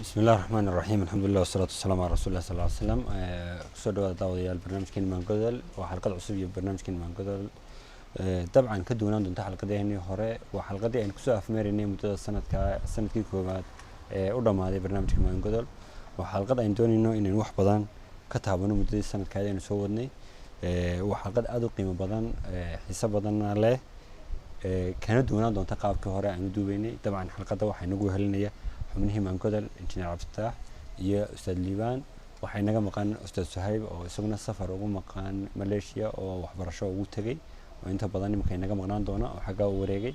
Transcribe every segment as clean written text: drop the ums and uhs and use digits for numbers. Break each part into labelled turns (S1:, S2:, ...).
S1: بسم الله الرحمن الرحيم الحمد لله والصلاة والسلام على رسول الله صلى الله عليه وسلم kusoo dhawaada daawadayaal barnaamijkeena Maangodol waa xalqad cusub iyo barnaamijkeena Maangodol dabcan ka duwanaan doonta xalqadeennii hore waa xalqadii aan kusoo afmeerinay muddada sanadkii koobaad ee u dhamaaday barnaamijka Maangodol waa xalqad aan doonayno inaan wax badan ka taabano muddadii sanadkaada aynu soo wadnay waa xalqad aad u qiimo badan xiiso badanna leh kana duwanaan doonta qaabkii hore aan u duubaynay dabcan xalqada waxay nagu helinaya xubnihii Maangodol injineer Cabditaah iyo Ustaad Liibaan waxay naga maqan Ustaad Suhayb oo isaguna safar ugu maqan Malaysia oo waxbarasho ugu tagay oo inta badan imka naga maqnaan doona oo xagga u wareegay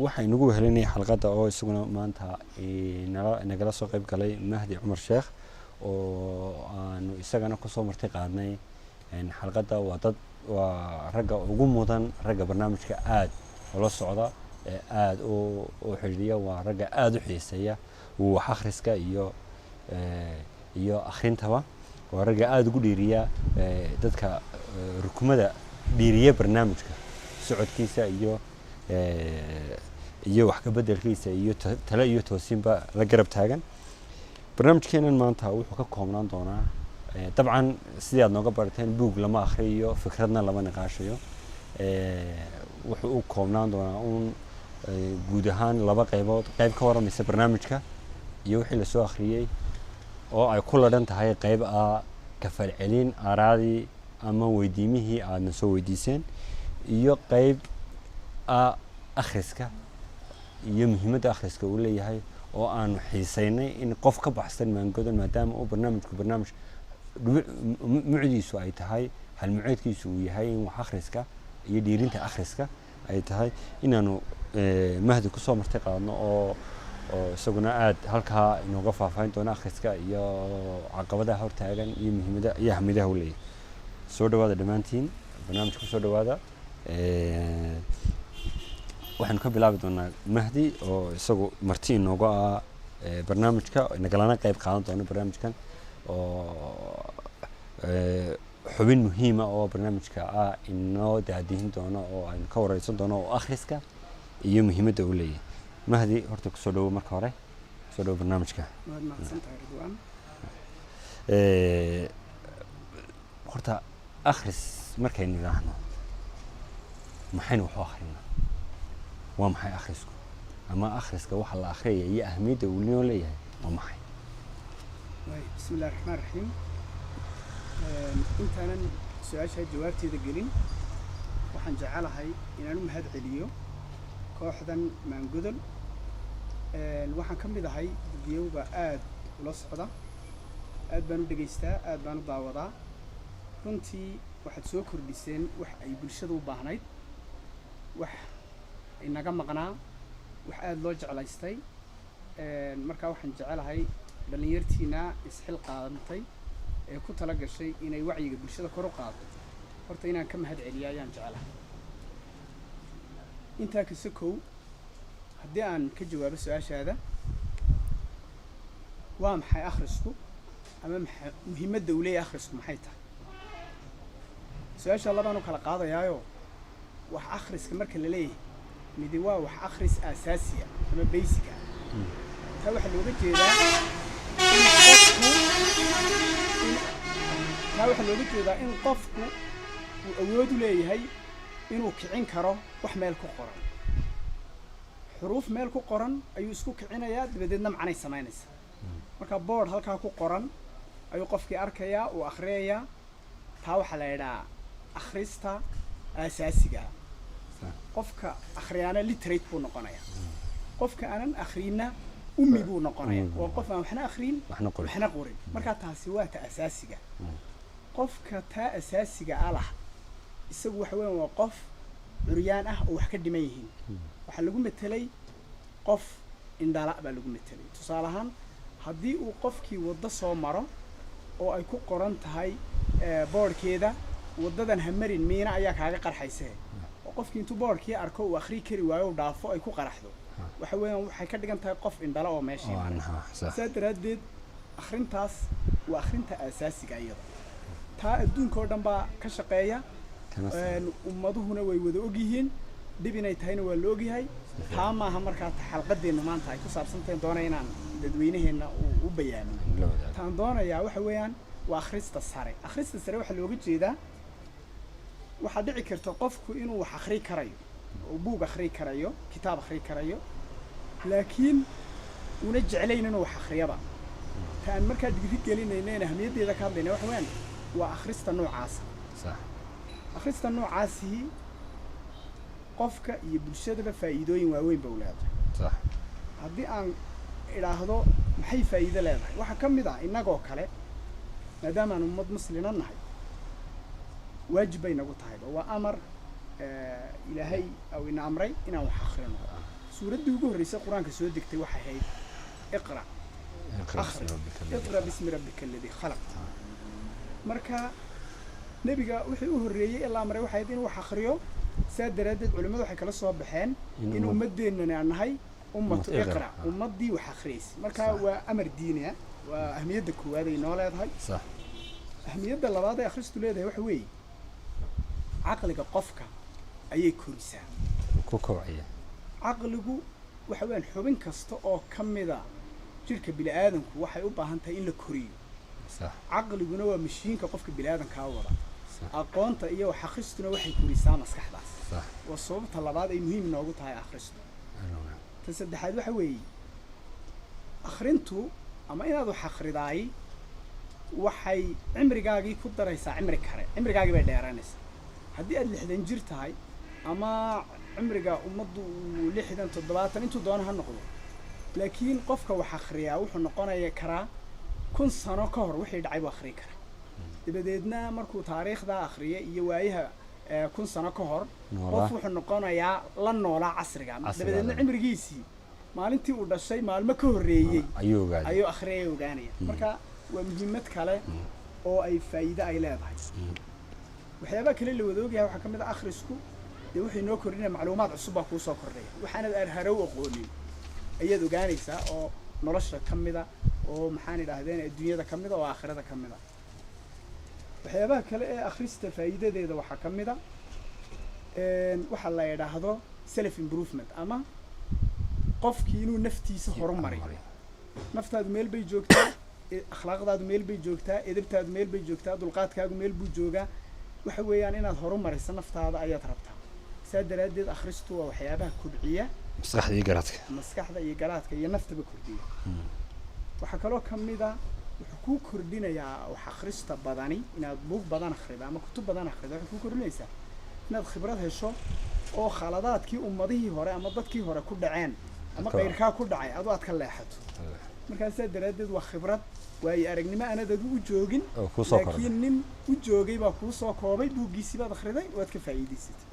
S1: waxay nagu helinay xalqada oo isaguna maanta nagala soo qayb galay Mahdi Cumar Sheekh oo aanu isagana ku soo martay qaadnay xalqada waa ragga ugu mudan ragga barnaamijka aad oo socda aad oo xiriya waa ragga aad u xiiseeya wax akhriska iyo akhrintaba waa ragga aad ugu dhiiriya dadka rukumada dhiiriya barnaamijka socodkiisa iyo wax ka bedelkiisa iyo talo iyo toosinba la garab taagan barnaamijkeenan maanta wuxuu ka koobnaan doonaa dabcan sidii aad nooga barateen buug lama akhriyo fikradna lama niqaashayo wuxuu u koobnaan doonaa guud ahaan laba qaybood qayb ka waramaysa barnaamijka iyo wixii la soo akhriyay oo ay ku ladhan tahay qayb ka falcelin aaraadii ama weydiimihii aadna soo weydiiseen iyo qayb akhriska iyo muhiimadda akhriska uu leeyahay oo aanu xiisaynay in qof ka baxsan Maangodol maadaama uu barnaamij mucdiisu ay tahay hal muceedkiisu uu yahay in wax akhriska iyo dhiirinta akhriska ay tahay inaanu Mahdi ku soo martay qaadno oo isaguna aad halkaa inooga faahfaahin doona akhriska iyo caqabadaha hortaagan iyo muhiimadda iyo ahmiyadaha uu leeyahay soo dhawaada dhamaantiin barnaamijka soo dhawaada waxaan ka bilaabi doonaa Mahdi oo isagu marti inooga barnaamijka nagalana qayb qaadan doona barnaamijkan oo xubin muhiim ah oo barnaamijka inoo daadihin doono oo aan ka wareysan doono oo akhriska iyo muhiimadda uu leeyahay Mahdi horta ku soo dhawo marka hore soo dhawo barnaamijka
S2: waad mahadsantahay Ridwaan
S1: horta akhris markaynu nidhaahno maxaynu wax u akhrinaa waa maxay akhrisku ama akhriska waxa la akhriyay iyo ahmiyadda uu leeyahay waa maxay
S2: bismillaahir rahmaanir rahiim intaanan su'aasha jawaabteeda gelin waxaan jecelahay inaan u mahad celiyo kooxdan Maangodol waxaan ka mid ahay dadiyowga aad ula socda aad baan u dhageystaa aad baan u daawadaa runtii waxaad soo kordhiseen wax ay bulshada u baahnayd wax inaga maqnaa wax aad loo jeclaystay markaa waxaan jecelahay dhalinyartiina isxil qaadantay ee ku tala gashay inay wacyiga bulshada kor u qaado horta inaan ka mahad celiyo ayaan jecelahay intaa kasta kow haddii aan ka jawaabo su-aashaada waa maxay akhrisku ama muhiimadda uu leeyahay akhrisku maxay tahay su-aasha labaan u kala qaadayaayo wax akhriska marka la leeyahay midi waa wax akhris aasaasiya ama basic ah taa waxaa looga jeedaa in qofku uu awood u leeyahay inuu kicin karo wax meel ku qoran xuruuf meel ku qoran ayuu isku kicinayaa dabadeedna macnay samaynaysaa marka board halkaa ku qoran ayuu qofkii arkayaa uu akhriyayaa taa waxaa la yidhahaa akhrista aasaasiga qofka akhriyaana literate buu noqonayaa qofka aanan akhriyna ummi buu noqonayaa waa qof aan waxna akhriin waxna qorin marka taasi waa ta asaasiga qofka taa asaasiga ah isagu waxa weyn waa qof curyaan ah oo wax ka dhiman yihiin waxa lagu metelay qof indhala baa lagu metelay tusaale ahaan haddii uu qofkii waddo soo maro oo ay ku qoran tahay boardkeeda waddadan hamarin miina ayaa kaaga qarxaysay oo qofkii intuu boardkii arko uu akhri kari waayo dhaafo ay ku qaraxdo waxa weeyaan waxay ka dhigan tahay qof indhala oo meesha saa daraadeed akhrintaas waa akhrinta asaasiga iyada taa adduunka oo dhan baa ka shaqeeya ummaduhuna way wada ogyihiin dhib inay tahayna waa la ogyahay taa maaha markaa xalqadeenna maanta ay ku saabsantahay doona inaan dadweynaheenna u bayaamiyo taan doonayaa waxa weeyaan waa akhrista sare waxaa looga jeedaa waxaa dhici karta qofku inuu wax akhri karayo oo buug akhri karayo kitaab akhri karayo laakiin una jeclayn inuu wax akhriyaba taan markaa digri gelinayna ahmiyaddeeda ka hadlayna waxa weeyaan waa akhrista noocaasa akhrista noocaasi qofka iyo bulshadaba faa'iidooyin waaweyn ba u leedahay haddii aan idhaahdo maxay faa'iido leedahay waxaa ka mid ah innagoo kale maadaama aan ummad muslima nahay waajib bay nagu tahay waa amar ilaahay aw ina amray inaan wax akhrino suuraddii ugu horreysay qur-aanka soo degtay waxay ahayd iqra bismi rabbika alladii khalaq marka nebiga wixii u horreeyey ilaa amray waxay ahayd inuu wax akhriyo saa daraaddeed culimmadu waxay kala soo baxeen in ummaddeennani aan nahay ummatu iqra ummaddii wax akhriyaysa marka waa amar diiniya waa ahmiyadda koowaad ay noo leedahay ahmiyadda labaad ee akhristu leedahay waxa weeye caqliga qofka ayay korisaa
S1: ku kobciya
S2: caqligu waxa weeyaan xubin kasta oo ka mida jirka bini'aadanku waxay u baahan tahay in la koriyo caqliguna waa mashiinka qofka bini'aadankaa wada aqoonta iyo wax akhristuna waxay korisaa maskaxdaas waa sababta labaad ay muhiim noogu tahay akhristu ta saddexaad waxa weeye akhrintu ama inaad wax akhridaay waxay cimrigaagii ku daraysaa cimrigaagii bay dheeraanaysaa haddii aad 60 jir tahay ama cimriga ummaddu 60 70 intuu doono ha noqdo laakiin qofka wax akhriyaa wuxuu noqonaya karaa 1000 sano ka hor wixii dhacay buu akhri karaa dabadeedna markuu taariikhda akhriyo iyo waayaha 1000 sano ka hor qof wuxuu noqonayaa la noolaa casriga dabadeedna cimrigiisii maalintii uu dhashay maalmo ka horreeyay ayuu akhriyay ogaanaya marka waa muhiimad kale oo ay faa'iido ay leedahay waxyaabaha kale la wada ogyahay waxaa ka mid ah akhrisku dee wixii noo kordhinaya macluumaad cusub baa kuu soo kordhaya waxaanad harow aqoonin ayaad ogaanaysaa oo nolosha ka mida oo maxaan idhaahdeen adduunyada ka mida oo aakhirada ka mida waxyaabaha kale ee akhrista faa'iidadeeda waxaa ka mid a waxa la yidhaahdo self improvement ama qofkii inuu naftiisa horumariyo naftaadu meel bay joogtaa akhlaaqdaadu meel bay joogtaa edabtaadu meel bay joogtaa dulqaadkaagu meel buu joogaa waxa weeyaan inaad horumariso naftaada ayaad rabtaa saa daraaddeed akhristu waa waxyaabaha kobciya maskaxda iyo garaadka iyo naftaba kordhiya waxaa kaloo ka mid a wuxuu kuu kordhinayaa wax akhrista badani inaad buug badan akhrido ama kutub badan akhrido waxay kuu kordhinaysaa inaad khibrad hesho oo khaladaadkii ummadihii hore ama dadkii hore ku dhaceen ama qayrkaa ku dhacay adoo aad ka leexato markaasaa daraaddeed waa khibrad waayo aragnimo aanad adu u joogin laakiin nin u joogay baa kuu soo koobay buuggiisii baad akhriday waad ka faa'iidaysatay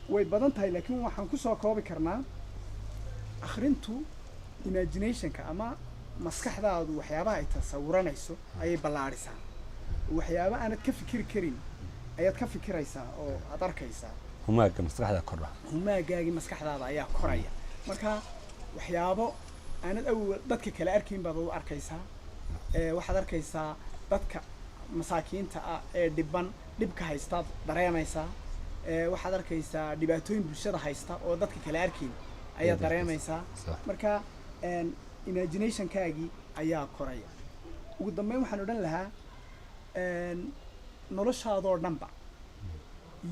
S2: way badan tahay laakiin waxaan ku soo koobi karnaa akhrintu imaginationka ama maskaxdaadu waxyaabaha ay tasawuranayso ayay ballaadhisaa waxyaaba aanad ka fikiri karin ayaad ka fikiraysaa oo aad arkaysaa humaagaagii maskaxdaada ayaa koraya marka waxyaabo aanad awal dadka kale arkayn baad u arkaysaa waxaad arkaysaa dadka masaakiinta ah ee dhibka haystaad dareemaysaa waxaad arkaysaa dhibaatooyin bulshada haysta oo dadka kale arkayn ayaad dareemaysaa marka imaginationkaagii ayaa koraya ugu dambeyn waxaan odhan lahaa noloshaadoo dhanba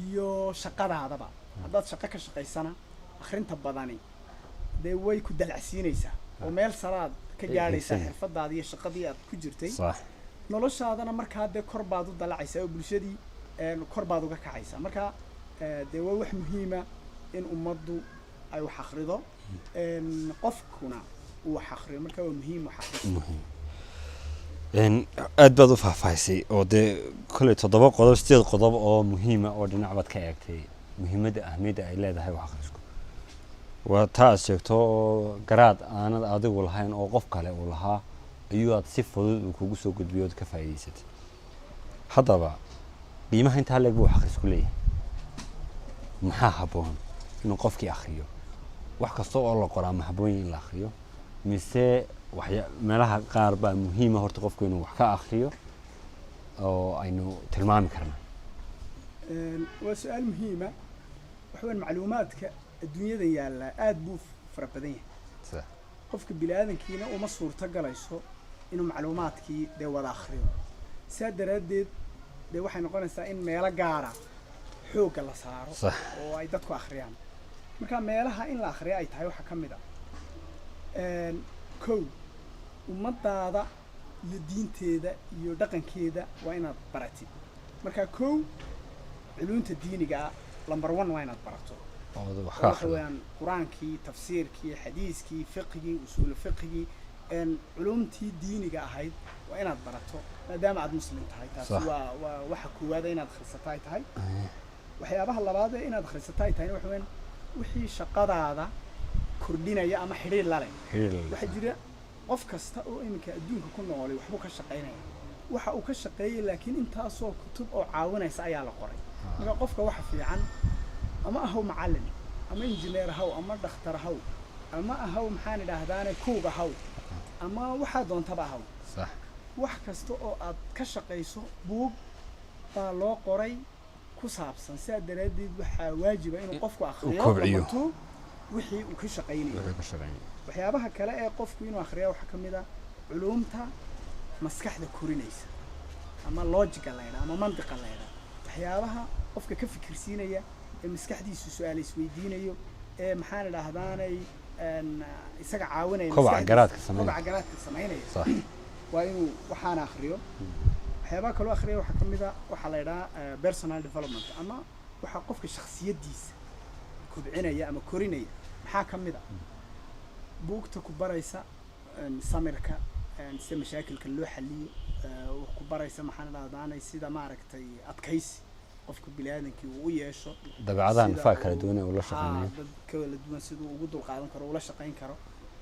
S2: iyo shaqadaadaba haddaad shaqo ka shaqaysana akhrinta badani dee way ku dalacsiinaysaa oo meel saraad ka gaadhaysaa xirfadaadii iyo shaqadii aad ku jirtay noloshaadana markaa dee kor baad u dalacaysaa oo bulshadii kor baad uga kacaysaa marka dee waa wax muhiima in ummaddu ay wax akhrido qofkuna uu wax akhriyo marka waa muhiim wax akhriyo
S1: aad baad u faahfaahisay oo dee kolley 7 qodob 8 qodob oo muhiima oo dhinac baad ka eegtay muhiimadda ahmiyadda ay leedahay wax akhrisku waa taa aad sheegto oo garaad aanad adigu lahayn oo qof kale uu lahaa ayuu aad si fudud uu kugu soo gudbiyo oo ka faa'iidaysatay haddaba qiimaha intaa leeg buu wax akhrisku leeyahay maxaa habboon inuu qofkii akhriyo wax kasta oo la qoraa ma habboon in la akhriyo mise meelaha qaar baa muhiima horta qofku inuu wax ka akhriyo oo aynu tilmaami karnaa
S2: waa su-aal muhiima waxa weyn macluumaadka adduunyada yaalla aad buu fara badan yahay
S1: صح
S2: qofka bini'aadankiina uma suurto galayso inuu macluumaadkii dee wada akhriyo saa daraaddeed dee waxay noqonaysaa in meelo gaara xoogga la saaro
S1: صح
S2: oo ay dadku akhriyaan marka meelaha in la akhriyo ay tahay waxaa ka mid ah kow ummadaada iyo diinteeda iyo dhaqankeeda waa inaad baratid marka kow علومta diiniga number 1 waa inaad barato waxa weeyaan quraankii tafsiirkii xadiiskii fiqhigii usul fiqhigii علومtii diiniga ahayd waa inaad barato maadaama aad muslim tahay taas waa waxa koowaad inaad akhrisatay tahay waxyaabaha labaad ee inaad akhrisatay tahay waxa weeyaan wixii shaqadaada kordhinaya ama xiriir la leh waxa jira qof kasta oo iminka adduunka ku nool waxba ka shaqeynaya waxa uu ka shaqeeyay laakiin intaasoo kutub oo caawinaysa ayaa la qoray marka qofka waxa fiican ama ahaw macallin ama injineer ahaw ama dhakhtar ahaw ama ahaw maxaan idhaahdaane kuug ahaw ama waxa doontaba ahaw
S1: صح
S2: wax kasta oo aad ka shaqeyso buug baa loo qoray ku saabsan sidaa daraaddeed waxaa waajiba inuu qofku akhriyo wixii uu ka shaqeynayo waxyaabaha kale ee qofku inuu akhriyo waxa ka mid ah علومta maskaxda korinaysa ama logical la yiraahdo ama mantiqa la yiraahdo waxyaabaha qofka ka fikirsiinaya ee maskaxdiisu su'aal isweydiinayo ee maxaan idhaahdaanay isaga caawinaya
S1: kobaca garaadka
S2: sameynaya صح waa inuu waxaan akhriyo waxyaabaha kale oo akhriyo waxa ka mid ah waxa la yiraahdaa personal development ama waxa qofka shakhsiyadiisa kobcinaya ama korinaya maxaa ka mid ah buugta ku baraysa samirka sida mashaakilka loo xaliyo ku baraysa maxaan idhaahdaanay sida maaragtay adkaysi qofka bini'aadankii uu u yeesho
S1: dabeecadahan faa kala duwan oo la shaqeeyo
S2: dad kala duwan sidoo ugu dul qaadan karo oo la shaqeyn karo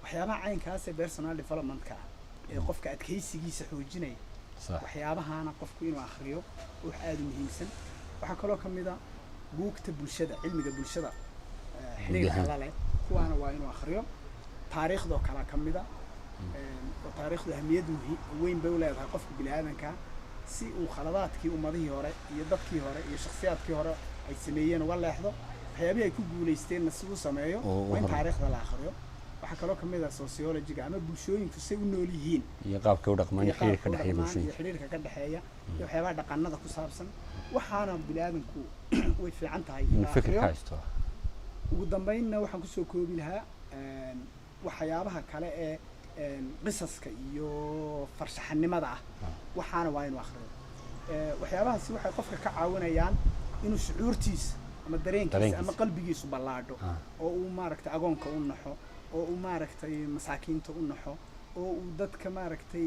S2: waxyaabaha caynkaas ee personal development-ka ee qofka adkaysigiisa xoojinaya waxyaabahana qofku inuu akhriyo wax aad u muhiimsan waxa kaloo ka mid ah buugta bulshada cilmiga bulshada xiriirka la leh kuwaana waa inuu akhriyo taariikhda kala ka mid ah taariikhda ahmiyad weyn bay u leedahay qofka bini'aadanka si uu khaladaadkii ummadihii hore iyo dadkii hore iyo shakhsiyaadkii hore ay sameeyeen uga leexdo waxyaabaha ay ku guuleysteenna si uu sameeyo waa in taariikhda la akhriyo waxa kaloo ka mid ah sociology-ga ama bulshooyinku say u nool yihiin
S1: iyo qaabka u dhaqmaan xiriirka ka dhexeeya bulshooyinka
S2: xiriirka ka dhexeeya iyo waxyaabaha dhaqanada ku saabsan waxaana bini'aadanku way fiican tahay
S1: in fikir ka haysto
S2: ugu dambeynna waxaan ku soo koobi lahaa waxyaabaha kale ee qisaska iyo farshaxanimada ah waxaana waa inuu akhriyo waxyaabahaasi waxay qofka ka caawinayaan inuu shucuurtiisa ama dareenkiisa ama qalbigiisu ballaadho oo uu maaragtay agoonka u naxo oo uu maaragtay masaakiinta u naxo oo uu dadka maaragtay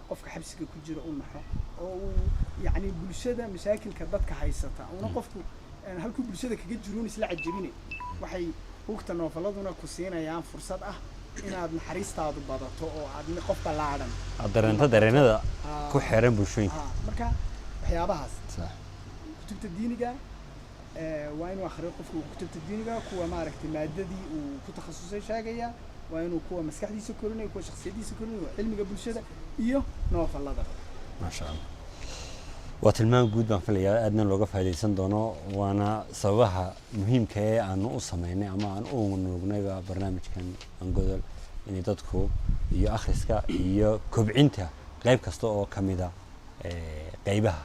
S2: qofka xabsiga ku jira u naxo oo uu yacni bulshada mashaakilka dadka haysata una qofku halkuu bulshada kaga jiruun isla cajabinay waxay buugta noofaladuna ku siinayaan fursad ah inaad naxariistaadu badato oo aad qof ballaadan
S1: dareenada ku xeeran bulshooyinka
S2: marka waxyaabahaas kutubta diiniga waa inuu akhriyo qofku kutubta diiniga kuwa maaragtay maadadii uu ku takhasusay sheegaya waa inuu kuwa maskaxdiisa korinayo kuwa shakhsiyadiisa korinayo cilmiga bulshada iyo noofalada
S1: maasha Allah waa tilmaan guud baan filayaa aadna looga faa'iideysan doono waana sababaha muhiimka ee aan u sameynay ama aan u nuugnayba barnaamijkan Angodol in dadku iyo akhriska iyo kobcinta qayb kasta oo kamida qaybaha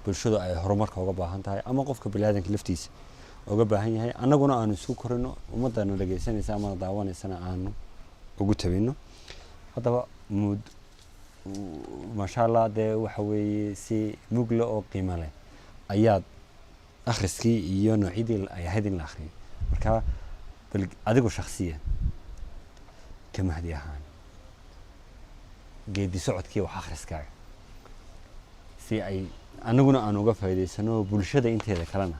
S1: bulshada ay horumarka uga baahan tahay ama qofka bini'aadanka laftiisa uga baahan yahay annaguna aan isku korino ummadana dhageysanaysa ama daawanaysa aan ugu tabino hadaba mood ما شاء الله ده وحوي سي مقلة أو قيمة له أياد أخرسكي يونو عيد هذين الآخرين مركا أديكو شخصيا كم هدي هان جدي سعد كي وحخرسكاي سي أي أنا قلنا أنا وقف هذي سنو بولشة أنت هذا كلامنا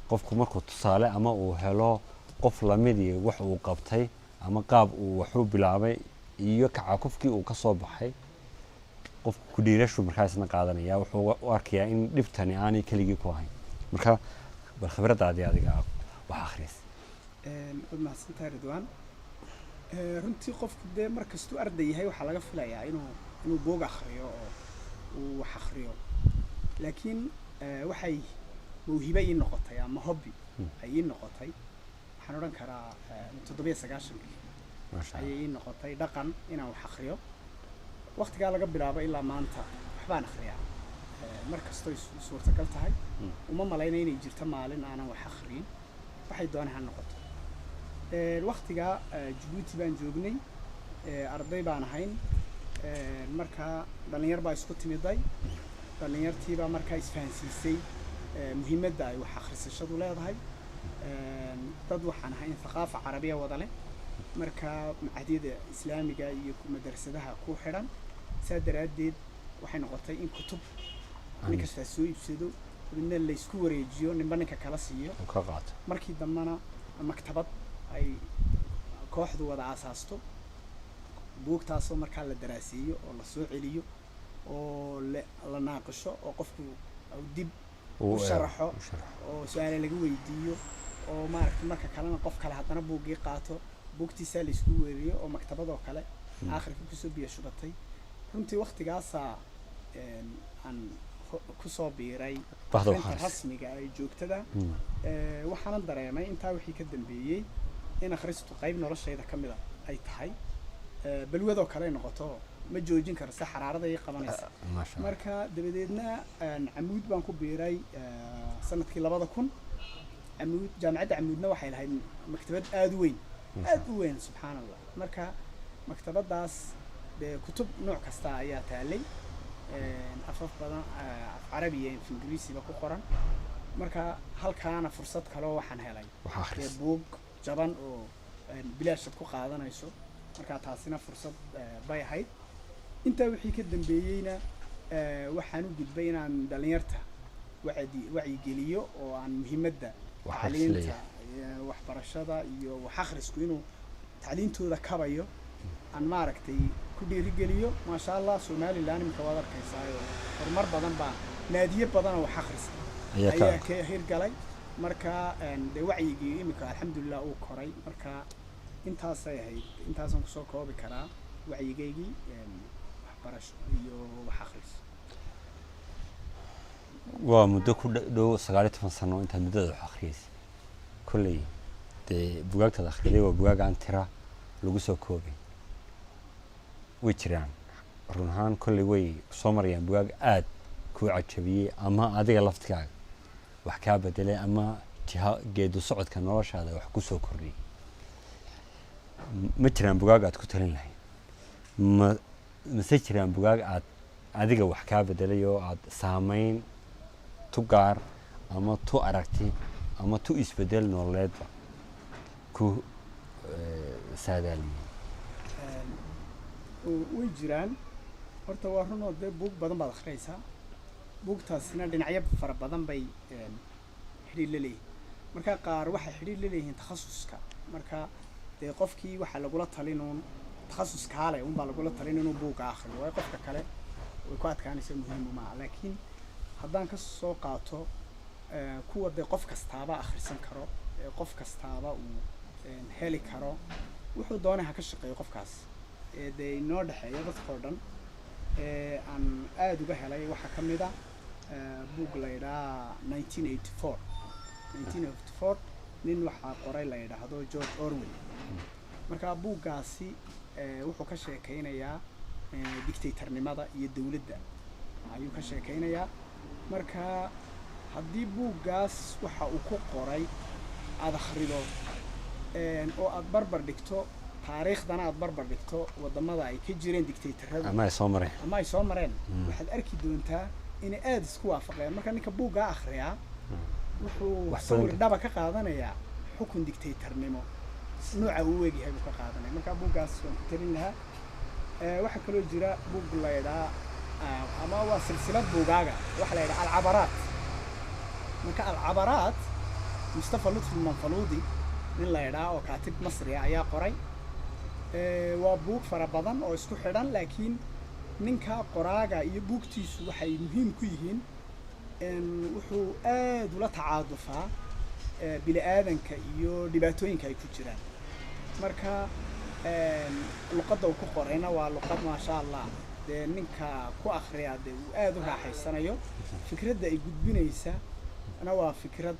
S1: قف مركو تصالة أما وهلا قف لمدي وحو قبتي أما قاب وحو بلعبي يكع كفكي وكصوب حي qof ku dhiirasho markaasna qaadanaya wuxuu u arkayaa in dhibtani aanay kaligii ku ahayn marka bal khibradaadii adiga wax akhris
S2: ma santaa Ridwaan runtii qofku de markastuu arday yahay waxa laga filayaa inuu boog akhriyo oo wax akhriyo laakiin waxay mawhibo ii noqotay ama hobby ay ii noqotay waxaan odhan karaa 790
S1: maasha
S2: ayay ii noqotay dhaqan inaan wax akhriyo waqtigaa laga bilaabo ilaa maanta waxbaan akhriyaa mar kastoo suurtagal tahay uma malayna inay jirto maalin aanan wax akhriyin waxay doonay ha noqoto waqtigaa Djibouti baan joognay arday baan ahayn markaa dhalinyar baa isku timiday dhalinyartii baa markaa isfahansiisay muhiimadda ay wax akhrisashadu leedahay dad waxaan ahayn thaqaafa carabiya wada leh markaa macadyada islaamiga iyo madrasadaha ku xidhan saa daraaddeed waxay noqotay in kutub nin kastaa soo iibsado midna la isku wareejiyo ninba ninka kala siiyo
S1: ka qaato
S2: markii dambana maktabad ay kooxdu wada aasaasto buugtaasoo markaa la daraaseeyo oo la soo celiyo oo la naaqisho oo qofku dib u sharaxo oo su'aalo laga weydiiyo oo maaragtay marka kalena qof kale haddana buuggii qaato buugtiisaa la isku weeriyo oo maktabadoo kale aakhirka kusoo biyo shubatay runtii waqtigaasaa aan kusoo biiray akhrinta rasmiga ay joogtada waxaana dareemay intaa wixii ka dambeeyey in akhristu qayb noloshayda ka mida ay tahay balwadoo kale noqoto ma joojin karo si xaraarada ay qabanaysa marka dabadeedna camuud baan ku biiray sanadkii 2000 camuud jaamacadda camuudna waxay lahayd maktabad aad u weyn subxaanallah marka maktabadaas kutub nooc kasta ayaa taalay afaf badan af carabiya iyo ingiriisiba ku qoran marka halkaana fursad kale waxaan helay buug jaban oo bilaash ku qaadanayso marka taasina fursad bay ahayd inta wixii ka dambeeyayna waxaan u gudbay inaan dhalinyarta wacyi geliyo oo aan muhiimadda tacliinta waxbarashada iyo wax akhrisku inuu tacliintooda kabayo aan maaragtay ku dhiirigeliyo maasha Allah Somaliland imika wada arkaysaa horumar badan baa naadiye badan oo wax akhris ayaa ka hirgalay marka wacyigii imika alxamdulillah uu koray marka intaasay ahayd intaasan kusoo koobi karaa wacyigeygii waxbarasho iyo wax akhris
S1: waa muddo ku dhow 19 sano inta muddada wax akhriyeysay kulley buugaagta akhriday waa buugaag aan tira lagu soo koobay way jiraan run ahaan kulley way soo marayaan buugaag aad ku cajabiyay ama adiga laftigaaga wax ka bedelay ama geedo socodka noloshaada wax ku soo kordhiyay ma jiraan buugaag aad ku talin lahayd ma jiraan buugaag aad adiga wax ka bedelay oo aad saameyn tu gaar ama tu aragti ama tu isbedel nololeedba ku saadaaliyay
S2: way jiraan horta waa run oo buug badan baad akhriyaysaa buugtaasina dhinacyo fara badan bay xiriir la leeyihiin marka qaar waxay xiriir la leeyihiin takhasuska marka qofkii waxa lagula talinuun takhasus kaale baa lagula talin inuu buuga akhriyo way qofka kale way ku adkaanaysaa muhiim uma laakiin haddaan ka soo qaato kuwa qof kastaaba akhrisan karo qof kastaaba uu heli karo wuxuu doonay ha ka shaqeeyo qofkaas inoo dhexeeya dadka oo dhan aan aad uga helay waxaa ka mid ah buug la yidhaha 1984 nin waxaa qoray la yidhaahdo George Orwell marka buuggaasi wuxuu ka sheekaynayaa dictatornimada iyo dawladda ayuu ka sheekaynayaa marka haddii buuggaas waxa uu ku qoray aad akhrido oo aad barbar dhigto taariikhdana aad barbar dhigto wadamada ay ka jireen dictatorada
S1: ama ay soo mareen waxaad arki doontaa in aad isku waafaqeen marka ninka buugga akhriya wuxuu sawir dhaba ka qaadanayaa xukun dictatornimo nooca uu weegyahay uu ka qaadanaya marka buuggaas waan ku talin lahaa waxa kaloo jira buug la yidhaha ama waa silsilad buugaaga waxa la yidhaha alcabaraat marka alcabaraat Mustafa Lutfi Manfaluudi nin la yidhaha oo kaatib Masri ayaa qoray waa buug fara badan oo isku xidhan laakiin ninka qoraaga iyo buugtiisu waxay muhiim ku yihiin wuxuu aad ula tacaadufaa bini'aadanka iyo dhibaatooyinka ay ku jiraan marka luqadda uu ku qorayna waa luqad maasha Allah ninka ku akhriya uu aad u raaxaysanayo fikradda ay gudbinaysa
S2: ana waa fikrad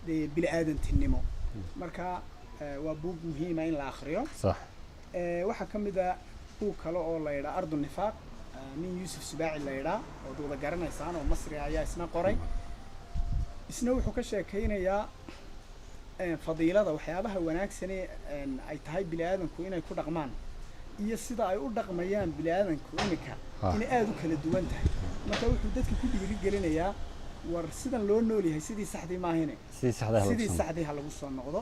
S2: bini aadantinimo marka waa buug muhiima in la akhriyo
S1: صح
S2: waxaa ka mid ah buug kale oo la yidhaa ardu nifaaq nin yuusuf subaaci la yidhaa oo wada garanaysaan oo masri ayaa isna qoray isna wuxuu ka sheekaynayaa fadiilada waxyaabaha wanaagsan ay tahay bini aadanku inay ku dhaqmaan iyo sida ay u dhaqmayaan bini aadanku imika inay aad u kala duwan tahay marka wuxuu dadka ku dhiirigelinayaa war sidan loo nool yahay sidii saxdii maahine sidii saxdii ha lagu soo noqdo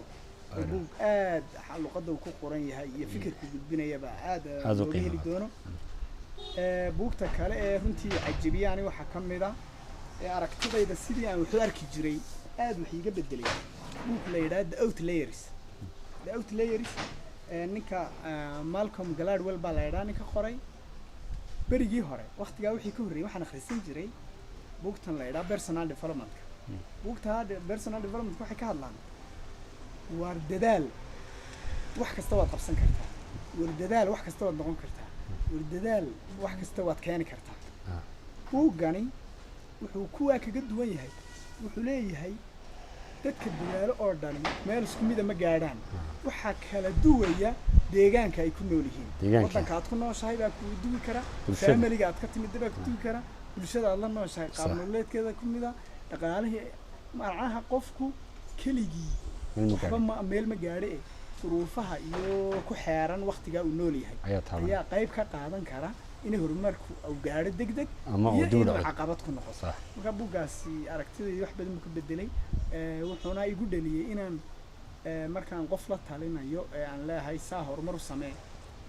S2: buug aad luqadda uu ku qoran yahay iyo fikirku gudbinayaba aad looga heli doono buugta kale ee runtii cajibiyaani waxaa ka mid ah aragtidayda sidii aan wuxuu arki jiray aad wax iiga bedelay buug la yidhaha the outlayers ninka Malcolm Gladwell baa la yidhaha ninka qoray berigii hore waqtigaa wixii ka horreeyay waxaan akhrisan jiray buugtan la yidhaha personal developmentka buugta personal development waxay ka hadlaan war dadaal wax kasta waad qabsan kartaa war dadaal wax kasta waad noqon kartaa war dadaal wax kasta waad keeni kartaa buuggani wuxuu kuwaa kaga duwan yahay wuxuu leeyahay dadka dadaalo oo dhan meel isku mida ma gaadhaan waxaa kala duwaya deegaanka ay ku nool yihiin waddanka aad ku nooshahay baa kugu duwi kara familiga aad ka timid baa ku duwi kara bulshada aad la nooshahay qaab nololeedkeeda ku mida dhaqaalihii macnaha qofku keligii waxba meel ma gaadhe duruufaha iyo ku xeeran waqtigaa uu nool yahay ayaa qayb ka qaadan kara inay horumarku uu gaadho degdeg iyo inuu caqabad ku noqoto marka buuggaasi aragtidayda wax badan buu ka bedelay wuxuuna igu dhaliyey inaan markaan qof la talinayo aan leeyahay saa horumar u samee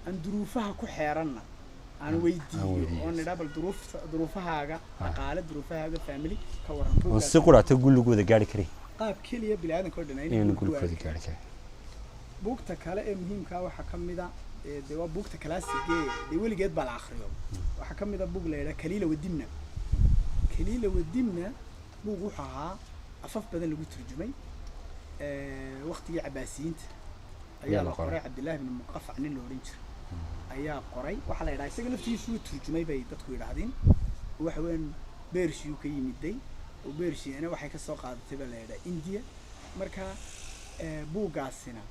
S2: aan duruufaha ku xeeranna aan weydiiyo oo nidhaa bal duruufahaaga dhaqaale duruufahaaga family ka waran
S1: si quraata gulligooda gaari karay
S2: qaab keliya bini'aadanka oo dhan
S1: inuu gulligooda gaari karay
S2: buugta kale ee muhiimka waxaa ka mid ah de waa buugta classic ee weligeed baa la akhriyo waxaa ka mid ah buug la yidhaha kaliila wadimna buug wuxuu ahaa afaf badan lagu turjumay waqtigii cabaasiyiinta ayaa la qoray cabdillaahi bin muqafac nin la odhan jiray ayaa qoray waxaa la yidhaha isaga laftigiisu wuu turjumay bay dadku yidhaahdeen waxa weyn beershiyuu ka yimiday oo beershiyana waxay ka soo qaadatay baa la yidhaha indiya marka buuggaasina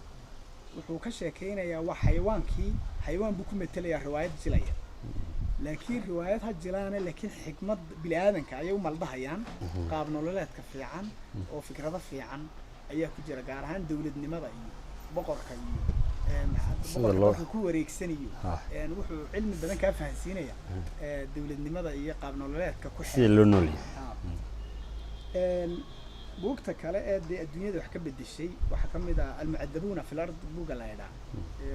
S2: wuxuu ka sheekaynayaa waa xayawaan buu ku metelayaa riwaayad jilaya laakiin riwaayad ha jilaana laakiin xikmad bini'aadanka ayay u maldahayaan qaab nololeedka fiican oo fikrado fiican ayaa ku jira gaar ahaan dawladnimada iyo boqorka iyo boqorka ku wareegsanayo wuxuu cilmi badan kaa fahansiinaya dawladnimada iyo qaab nololeedka ku
S1: sida loo noolyahay
S2: buugta kale ee adduunyada wax ka bedeshay waxaa ka mid ah almucadabuuna fil ard buugga la yidhaha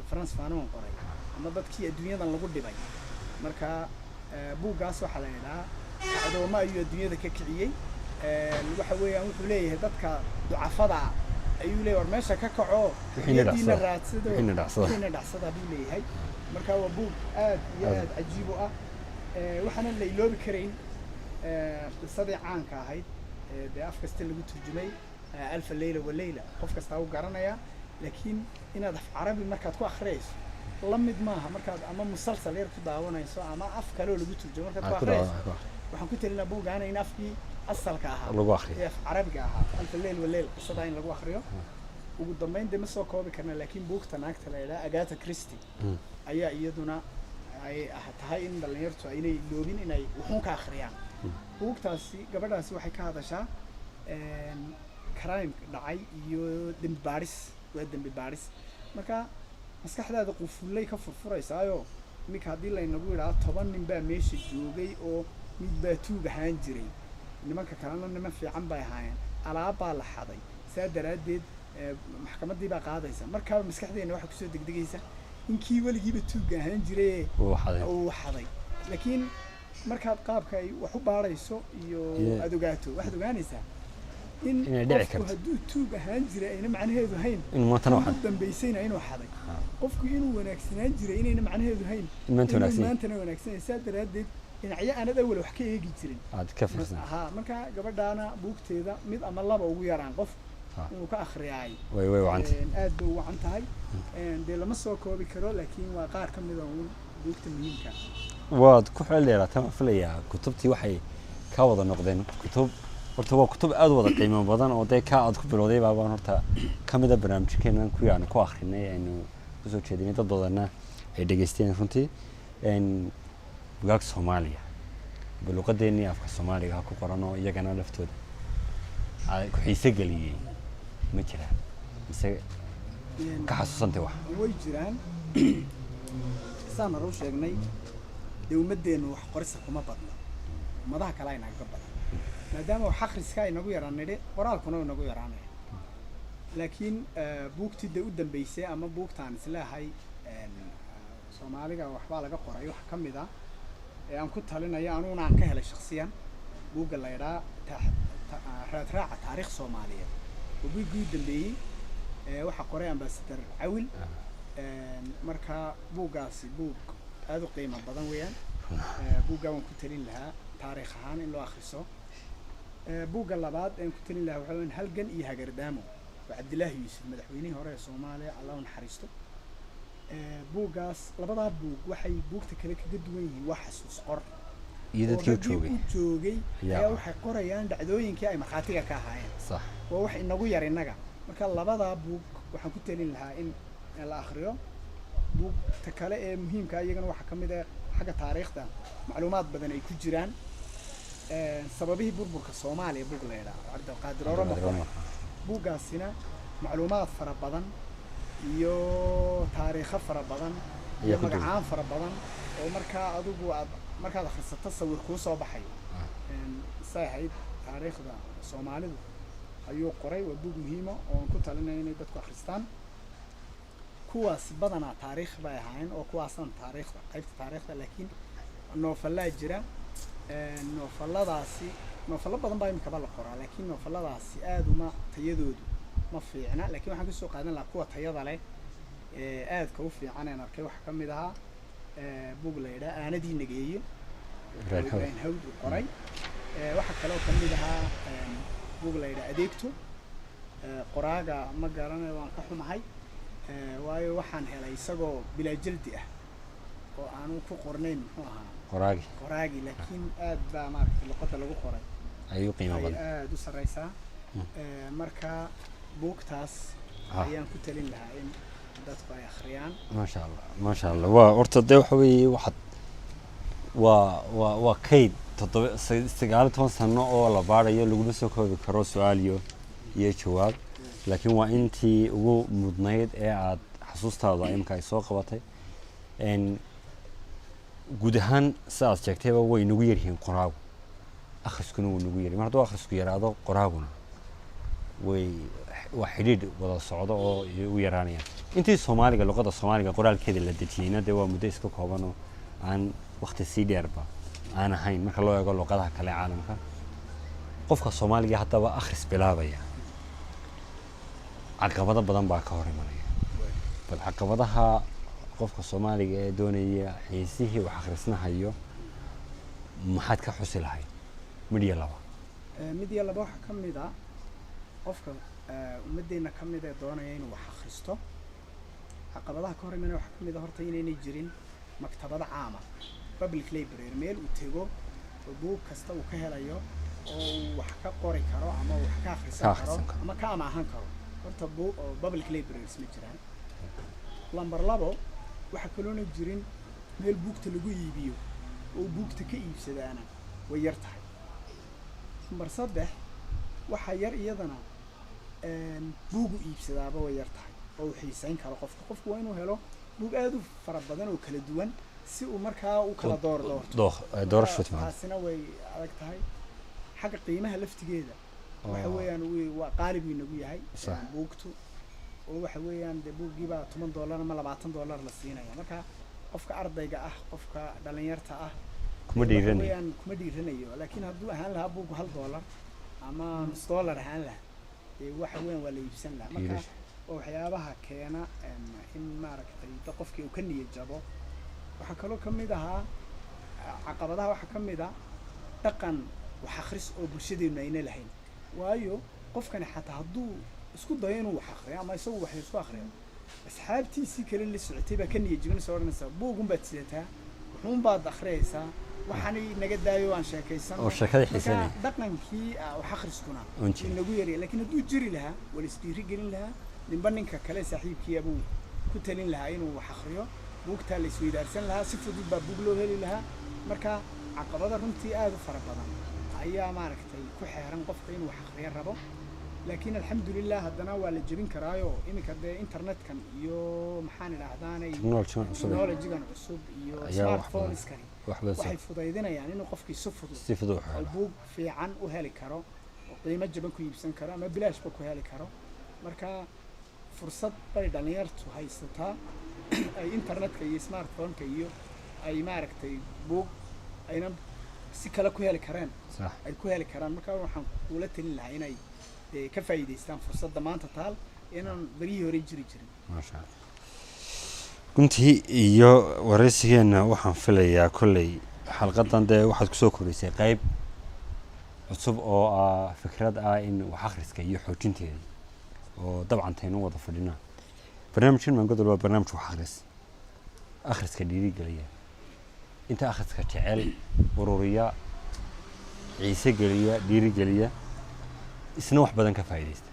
S2: France Fanon qoray ama dadkii adduunyadan lagu dhibay marka buuggaas waxaa la yidhaha adooma ayuu adduunyada ka kiciyey waxa weeyaan wuxuu leeyahay dadka ducafada ayuu leeyahay war meesha ka kaco diina raadsado diina dhacsada buu leeyahay marka waa buug aad iyo aad cajiib u ah waxaana la iloobi karayn qisadii caanka ahayd dee af kasta lagu turjumay alfa leyla waleyla qof kastaa u garanaya laakiin inaad af carabi markaad ku akhriyayso la mid maaha markaad ama musalsal yar ku daawanayso ama af kale oo lagu turjumo markaad ku akhriyayso waxaan ku talinaa buuggaana in afkii asalka ahaa
S1: lagu akhriyo
S2: af carabiga ahaa alfa leyl waleyl qisadaa in lagu akhriyo ugu dambeyn dee ma soo koobi karna laakiin buugta naagta la yidhaha Agatha Christie ayaa iyaduna ay tahay in dhalinyartu aynay iloobin inay wuxuun ka akhriyaan buugtaasi gabadhaasi waxay ka hadashaa crime dhacay iyo dembi baadhis marka maskaxdaada qufullay ka furfuraysaayo iminka haddii laynagu yidhaha 10 nin baa meesha joogay oo mid baa tuug ahaan jiray nimanka kalena niman fiican bay ahaayeen alaab baa la xaday saa daraaddeed maxkamaddii baa qaadaysa markaaba maskaxdeena waxaa kusoo degdegaysa inkii weligiiba tuug ahaan jiray uu xaday laakiin markaad qaabka ay wax u baarayso iyo aad ogaato waxaad ogaanaysaa in qofku hadduu tuug ahaan jiray ayna macnaheedu hayn in maantana dambaysayna inuu xaday qofku inuu wanaagsanaan jiray inayna macnaheedu hayn maantana wanaagsanaysaa daraaddeed dhinacyo aanad awal wax ka eegi jirin marka gabadhaana buugteeda mid ama laba ugu yaraan qof inuu ka akhriyay aad bay u wacan tahay dee lama soo koobi karo laakiin waa qaar ka mid ah buugta muhiimka
S1: waad ku xeel dheeraatay ma filayaa kutubtii waxay ka wada noqdeen kutub horta waa kutub aad u wada qiimo badan oo dee ka aad ku bilowday baabaan horta ka mid a barnaamijkeenan kuwii aan ku akhrinay aynu kusoo jeedinay dad badanna ay dhegaysteen runtii bugaag soomaaliya luqadeennii afka soomaaliga ha ku qoran oo iyagana laftooda ku xiise geliyey ma jiraan mise ka xasuusantay wax
S2: way jiraan saan hore u sheegnay dee ummadeennu wax qorisa kuma badno ummadaha kale aynaga badan maadaama wax akhriska inagu yaraan nidhi qoraalkuna inagu yaraanaya laakiin buugtii dee u dambeysay ama buugtaan isleehay soomaaliga waxbaa laga qoray wax ka mid ah ee aan ku talinayo anuguna aan ka helay shaksiyan buugga la yidhaa raadraaca taariikh soomaaliyeed oo buuggii u dambeeyey waxaa qoray ambassador cawil marka buuggaasi buug aad u qiimo badan weeyaan buuggaa waan ku talin lahaa taariikh ahaan in loo akhriso buugga labaad aan ku talin lahaa waxaa weeyaan halgan iyo hagardaamo waa cabdilaahi yuusuf madaxweynihii hore ee soomaaliya allah u naxariisto buuggaas labadaa buug waxay buugta kale kaga duwan yihiin waa xasuus qor
S1: iyo dadkii
S2: u joogay ayaa waxay qorayaan dhacdooyinkii ay markhaatiga ka ahaayeen
S1: sax
S2: waa wax inagu yar innaga marka labadaa buug waxaan ku talin lahaa in la akhriyo buugta kale ee muhiimka iyagana waxaa ka mid ah xagga taariikhda macluumaad badan ay ku jiraan sababihii burburka soomaaliya buug la yidhaahdo cabdilqaadir oroma qoray buuggaasina macluumaad fara badan iyo taariikho fara badan iyo magacaan fara badan oo markaa adigu aad markaad akhrisato sawir kuu soo baxayo say ahayd taariikhda soomaalidu ayuu qoray waa buug muhiima oo aan ku talinayo inay dadku akhristaan kuwaas badanaa taariikh bay ahaayeen oo kuwaasan taariikhda qaybta taariikhda laakiin noofallaa jira noofalladaasi noofallo badan baa imikaba la qoraa laakiin noofalladaasi aad uma tayadoodu ma fiicna laakiin waxaan kasoo qaadan lahaa kuwa tayada leh aadka u fiican aan arkay waxaa ka mid ahaa buug la yidhaha aanadii nageeye ibraahim hawd uu qoray waxaa kaloo ka mid ahaa buug la yidhaha adeegto qoraaga ma garanayo waan ka xumahay waayo waxaan helay isagoo bilaa jaldi ah oo aanu ku qornayn muxuu ahaa qoraagi laakiin aad baa maaragtay luqadda lagu qoray
S1: ayuu qiimo badan
S2: aad u sarreysaa marka buugtaas ayaan ku talin lahaa in dadku ay akhriyaan
S1: maasha allah waa horta dee waxa weeye waxaad waa kayd 19 sano oo la baarayo laguna soo koobi karo su-aal iyo jawaab laakiin waa intii ugu mudnayd ee aad xasuustaada imka ay soo qabatay guud ahaan sidaad sheegtayba way nagu yaryihiin qoraagu akhriskuna wuu nagu yaryahay mar hadduu akhrisku yaraado qoraaguna waa xidhiidh wada socdo oo u yaraanayaan intii soomaaliga luqadda soomaaliga qoraalkeeda la dejiyeyna dee waa muddo iska kooban oo aan waqti sii dheerba aan ahayn marka loo eego luqadaha kale caalamka qofka soomaaliga haddaba akhris bilaabaya caqabado badan baa ka hor imanaya bal caqabadaha qofka soomaaliga ee doonaya xiisihii wax akhrisnahayo maxaad ka xusi lahayd mid iyo laba
S2: waxaa ka mid ah qofka ummaddeena ka mid ee doonaya inuu wax akhristo caqabadaha ka hor imanaya waxaa ka mid ah horta inaynay jirin maktabado caama public library meel uu tego oo buug kasta uu ka helayo oo uu wax ka qori karo ama wax ka akhrisan karo ama ka amaahan karo horta buug oo public libraries ma jiraan lambar labo waxaa kaloona jirin meel buugta lagu iibiyo oo buugta ka iibsadaana way yar tahay lambar saddex waxaa yar iyadana buugu iibsadaaba way yar tahay oo uu xiisayn karo qofku waa inuu helo buug aad u fara badan oo kala duwan si uu markaa u kala doortaasina way adag tahay xagga qiimaha laftigeeda waxa weeyaan waa qaalib inagu yahay buugtu oo waxa weeyaan dee buuggiibaa $10 ama $20 la siinaya marka qofka ardayga ah qofka dhalinyarta ah kuma dhiiranayo laakiin hadduu ahaan lahaa buuggu $1 ama $1 ahaan lahaa dee waxa weeyaan waa la iibsan lahaa marka oo waxyaabaha keena in maaragtay qofkii uu ka niyad jabo waxaa kaloo ka mid ahaa caqabadaha waxaa ka mid ah dhaqan wax akhris oo bulshadeenu ayna lahayn waayo qofkani xataa hadduu isku dayo inuu wax akhriyo ama isagu wax isku akhriyo asxaabtiisii kale la socotay baa ka niyad jabinaysa odhanaysa buugun baad sidataa wuxuun baad akhriyaysaa waxaanay naga daayo aan sheekaysan
S1: oo sheekada xiisanay
S2: dhaqankii wax akhriskuna
S1: unji
S2: inagu yari laakiin hadduu jiri lahaa wala isdhiiri gelin lahaa ninba ninka kale saaxiibkii abuu ku talin lahaa inuu wax akhriyo buugtaa la isweydaarsan lahaa si fudud baa buug loo heli lahaa marka caqabada runtii aad u fara badan ayaa maaragtay ku xeeran qofka inuu wax akhriyo rabo laakiin alxamdulilah haddana waa la jebin karaayo iminka dee internetkan iyo maxaan idhahdaanay technologygan cusub iyo smartphoneskani waxay fudaydinayaan inuu qofkii si fudud oo buug fiican u heli karo oo qiimo jaban ku iibsan karo ama bilaashba ku heli karo marka fursad bay dhalinyartu haysataa ay internetka iyo smartphoneka iyo ay maaragtay buug ayna si kale ku heli kareen ay ku heli karaan marka waxaan kula talin lahaa inay ka faa'iideystaan fursadda maanta taal inaan berihii hore jiri jirin
S1: maasha Allah runtii iyo waraysigeena waxaan filayaa kolley xalqadan dee waxaad kusoo korisay qayb cusub oo ah fikrad ah in wax akhriska iyo xoojinteeda oo dabcan taynu wada fadhinaa barnaamijkan Maangodol waa barnaamij wax akhriska dhiirigeliya inta akhriska jecel ururiya ciise geliya dhiirigeliya isna wax badan ka faa'iideysta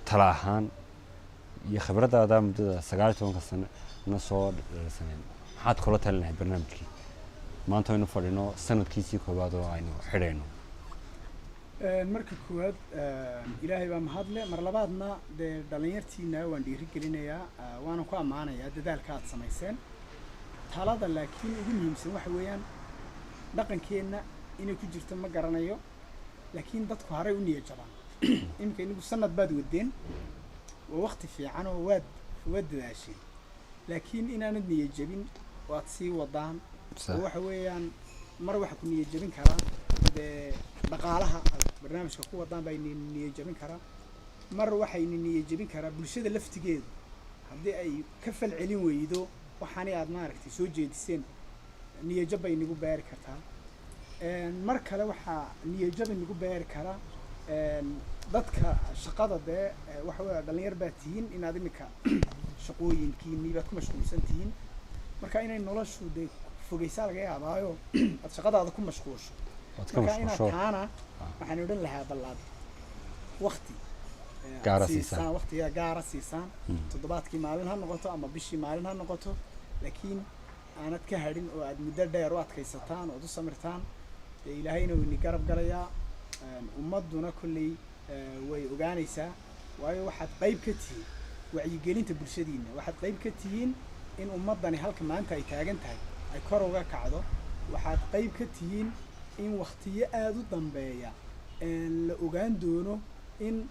S1: tala ahaan iyo khibradaada muddada 19 sano na soo dhalsaneen maxaad kula talinahay barnaamijkii maanta aynu fadhino sanadkiisii koowaad oo aynu xidhayno
S2: marka koowaad ilaahay baa mahadle mar labaadna dee dhalinyartiina waan dhiirigelinayaa waana ku ammaanayaa dadaalka aad samayseen talada laakiin ugu muhiimsan waxa weeyaan dhaqankeenna inay ku jirto ma garanayo laakiin dadku haray u niyad jabaan iminka inagu sanad baad wadeen waa waqti fiican oo waad dadaasheen laakiin inaanad niyad jabin waad sii wadaan waxa weeyaan mar waxa ku niyad jabin karaa dee dhaqaalaha barnaamijka ku wadaan baa niyad jabin karaa mar waxay niyad jabin karaa bulshada laftigeedu haddii ay ka fal celin weydo waxaani aad maaragtay soo jeediseen niyad jab bay nagu beeri kartaa mar kale waxaa niyad jab nagu beeri karaa dadka shaqada dee waxa weeye dhalinyar baa tihiin inaad iminka shaqooyinkiinii baad ku mashquulsan tihiin marka inay noloshu dee fogeysaa laga yaabaayo aad shaqadaada ku mashquulsho marka inaad taana waxaan odhan lahaa ballaad waqti waqtiga gaara siisaan toddobaadkii maalin ha noqoto ama bishii maalin ha noqoto laakiin aanad ka hadhin oo aad muddo dheer u adkaysataan ood u samirtaan dee ilaahayna wuu ni garab galayaa ummadduna kolley way ogaanaysaa waayo waxaad qayb ka tihiin wacyigelinta bulshadiina waxaad qayb ka tihiin in ummaddani halka maanta ay taagan tahay ay kor uga kacdo waxaad qayb ka tihiin in waqtiyo aada u dambeeya la ogaan doono in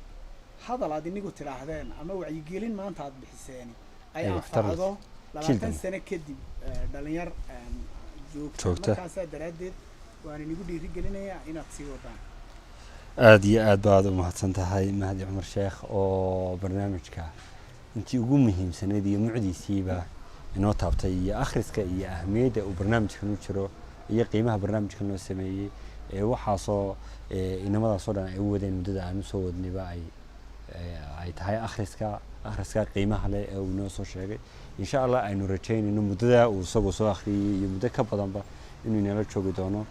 S2: hadal aad inigu tidhaahdeen ama wacyigelin maanta aad bixiseen ay anfacdo 20 sano kadib dhalinyar joogta markaasaa daraaddeed waan inigu dhiirigelinayaa inaad sii wadaan
S1: aad iyo aad baad u mahadsan tahay Mahdi Cumar Sheekh oo barnaamijka intii ugu muhiimsanayd iyo mucdiisiiba inoo taabtay iyo akhriska iyo ahmiyadda uu barnaamijkan u jiro iyo qiimaha barnaamijkan loo sameeyay waxaasoo inamadaasoo dhan ay u wadeen muddada aan u soo wadnayba ay tahay akhriska qiimaha leh ee uu inoo soo sheegay insha Allah aynu rajaynayno muddada uu isagoo soo akhriyay iyo muddo ka badanba inuu inala joogi doono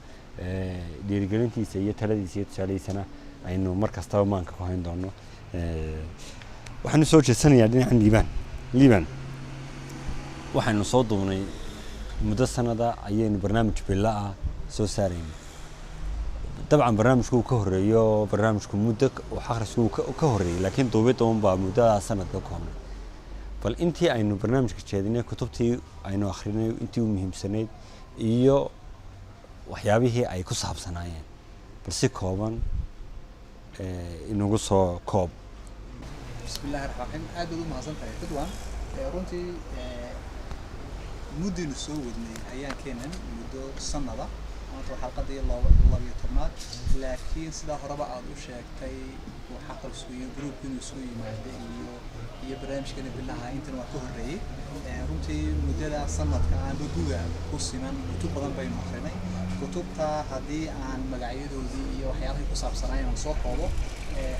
S1: dhiirigelintiisa iyo taladiisa iyo tusaalihiisana aynu mar kastaba maanka ku hayn doono waxaanu soo jeesanayaa dhinacan liibaan waxaynu soo duubnay muddo sanada ayaynu barnaamij bila ah soo saaraynay dabcan barnaamijku uu ka horeeyo barnaamijku muddo wax akhrisku ka horeeyay laakiin duubidda unbaa muddada sanadka ka koobnay bal intii aynu barnaamijka jeedinay kutubtii aynu akhrinay intii u muhiimsanayd iyo waxyaabihii ay ku saabsanaayeen bal si kooban inagu soo koob
S3: bismillaahir rahmaanir rahiim aad u mahadsantahay dadwan runtii muddinu soo wadnay ayaan keenan muddo sanada maanta xalqadii 12 laakiin sida horeba aad u sheegtay waxa qalsku iyo groupkinu soo yimaaday iyo barnaamijkeena bilaha intan waa ka horeeyay runtii muddada sanadka aan guga ku siman kutub badan baynu akhrinay kutubta haddii aan magacyadoodii iyo waxyaabaha ku saabsanayeen soo koobo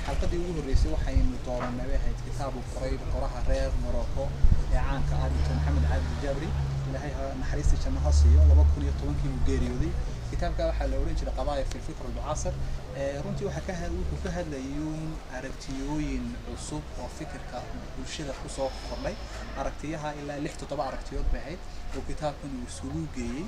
S3: xalqadii ugu horeysay waxaynu dooranay ahayd kitaabu qoray qoraha reer Morocco ee caanka ah Dr. Maxamed Cabdi Jabri ilaahay naxariista janno ha siiyo 2010 uu geeriyooday kitaabka waxaa la oran jiray qadaaya fi fikr al-mu'asir runtii wuxuu ka hadlayay aragtiyooyin cusub oo fikirka bulshada ku soo kordhay aragtiyaha ilaa 6-7 aragtiyood bay ahayd oo kitaabkan uu isugu geeyay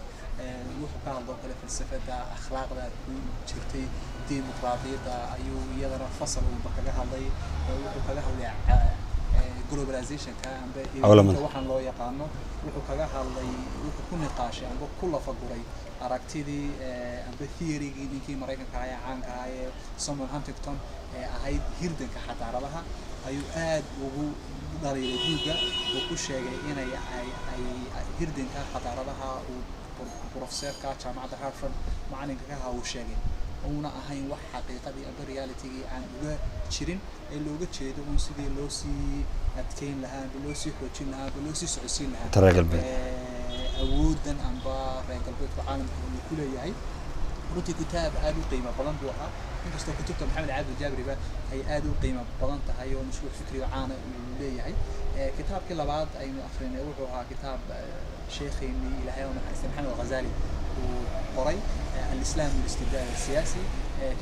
S3: wuxuu ka hadlay kale falsafada akhlaaqda ku jirtay dimuqraadiyadda ayuu iyadana fasal uu kaga hadlay wuxuu kaga hadlay globalization ka amba waxaan loo yaqaano wuxuu kaga hadlay wuxuu ku niqaashay amba ku lafaguray aragtidii amba theory-gii ninkii Mareykanka ahaa caanka ahaa ee Samuel Huntington ahayd hirdanka xadaaradaha ayuu aad ugu dhaliilay buugga oo ku sheegay inay hirdanka xadaaradaha uu professorka jaamacadda Harvard macalinka ka ahaa uu sheegay una ahayn wax xaqiiqadii amba reality-gii aan uga jirin ee looga jeedo un sidii loo sii adkeyn lahaa loo sii xoojin lahaa loo sii socodsiin lahaa awoodan amba reer galbeedka caalamka uu ku leeyahay runtii kitaab aad u qiimo badan buu ahaa inkastoo kutubta maxamed caabdi jaabiriba ay aad u qiimo badan tahay oo mashruuc fikri caana uu leeyahay kitaabkii labaad aynu akhrinay wuxuu ahaa kitaab sheekheeni ilaahay oo naxariista maxamed al-Ghazali uu qoray al-Islam wal-istibdad al-siyasi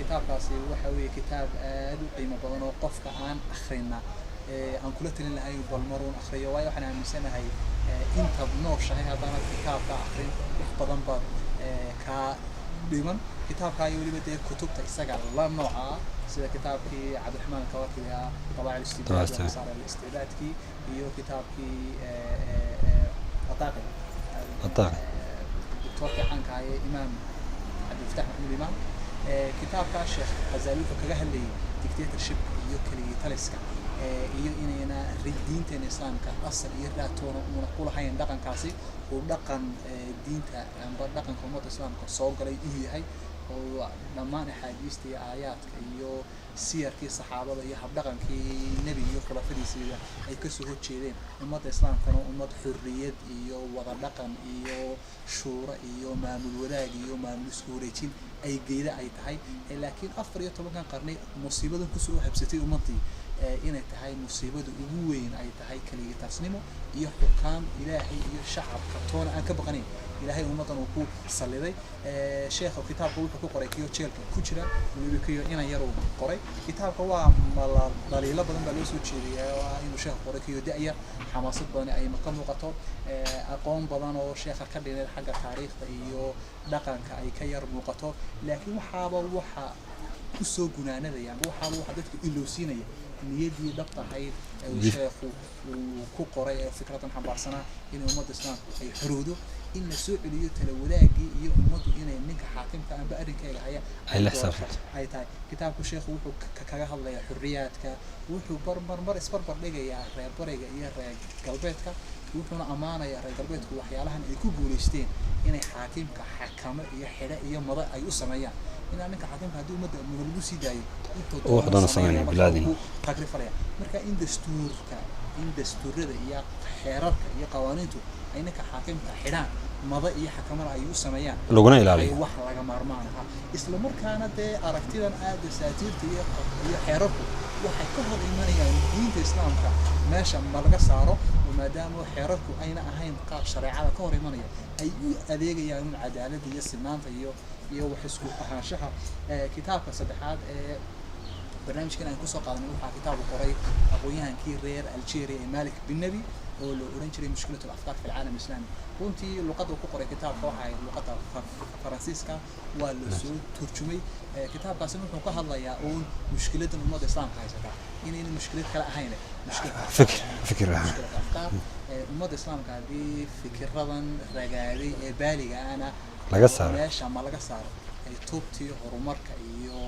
S3: kitaabkaasi waxa weeye kitaab aad u qiimo badan oo qofka aan akhrina aan kula talin lahay bal maruun akhriyo waayo waxaan aaminsanahay inta nooshahay haddana kitaabka akhrin wax badan baad ka dhiman kitaabka iyo weliba dee kutubta isaga la nooca sida kitaabkii cabdiraxmaan kawaakib ah qabaa'il istibdaad wasaar al-istibdaadkii iyo kitaabkii ataaqi دكتور كان كاي إمام عبد الفتاح محمود إمام كتاب كاشخ غزالي فكجه اللي ديكتاتورشيب يوكلي تلسكا iyo inayna diinta islaamka asal iyo raatoona una kula hayn dhaqan kaasi oo dhaqan diinta amba dhaqanka ummadda islaamka soo galay uu yahay oo dhammaan axaadiista iyo aayaadka iyo siyarkii saxaabada iyo habdhaqankii nebi iyo khulafadiisa ay ka soo horjeedeen ummadda islaamkana ummad xurriyad iyo wada dhaqan iyo shuura iyo maamul wadaag iyo maamul isku wareejin ay geeda ay tahay laakiin 14 qarni musiibada ku soo habsatay ummadii inay tahay musiibada ugu weyn ay tahay kaliya taasnimo iyo xukaan ilaahay iyo shacabka toona aan ka baqanayn ilaahay ummadan uu ku saliday sheekhu kitaabku wuxuu ku qoray kiyo jeelka ku jira waliba kiyo inaan yar uu qoray kitaabka waa daliilo badan baa loo soo jeediyay inuu sheekhu qoray kiyo da'ya xamaasad badan ay ka muuqato aqoon badan oo sheekha ka dhigay xagga taariikhda iyo dhaqanka ay ka yar muuqato laakiin waxa ku soo gunaanadayaan waxa dadka ilowsiinaya niyadii dhabta ahayd ee sheekhu uu ku qoray fikradan xambaarsanaa in ummadda islaamku ay xoroodo in la soo celiyo tala wadaagii iyo ummaddu inay ninka xaakimka amba arrinkayga haya ay tahay kitaabku sheekhu wuxuu kaga hadlayaa xurriyaadka wuxuu mar isbarbar dhigayaa reer bariga iyo reer galbeedka wuxuuna ammaanayaa reer galbeedku waxyaalahan ay ku guulaysteen inay xaakimka xakamo iyo xidhe iyo mada ay u sameeyaan inaan ninka xaakimka haddii ummadda lagu sii daayo
S1: وحضنا سمعنا بلادي
S3: marka in dastuurada iyo xeerarka iyo qawaaniintu ay ninka xaakimka xidhaan mada iyo xakamada ay u sameeyaan
S1: laguna ilaaliyo
S3: wax laga maarmaan ah isla markaana dee aragtidan aad dasaatiirta iyo xeerarku waxay ka hor imanayaan diinta islaamka meesha ma laga saaro maadaama xeerarku ayna ahayn qaab shareecada ka hor imanaya ay u adeegayaan cadaaladda iyo sinaanta iyo wax isku ahaanshaha kitaabka saddexaad ee barnaamijkan aan ku soo qaadanay waxa kitaab uu qoray aqoonyahankii reer Algeria Malik bin Nabi oo loo oran jiray mushkilatul afkaar fi العالم الإسلامي runtii luqadda uu ku qoray kitaabka waxa ay luqadda Faransiiska waa la soo turjumay kitaabkaasi wuxuu ka hadlayaa oo mushkiladan ummadda islaamka haysata inay mushkilad kala ahayn
S1: fikir
S3: afkaar ummadda islaamka hadii fikiradan ragaaday ee baaliga ana
S1: laga saaro
S3: meesha ma laga saaro ay toobtii horumarka iyo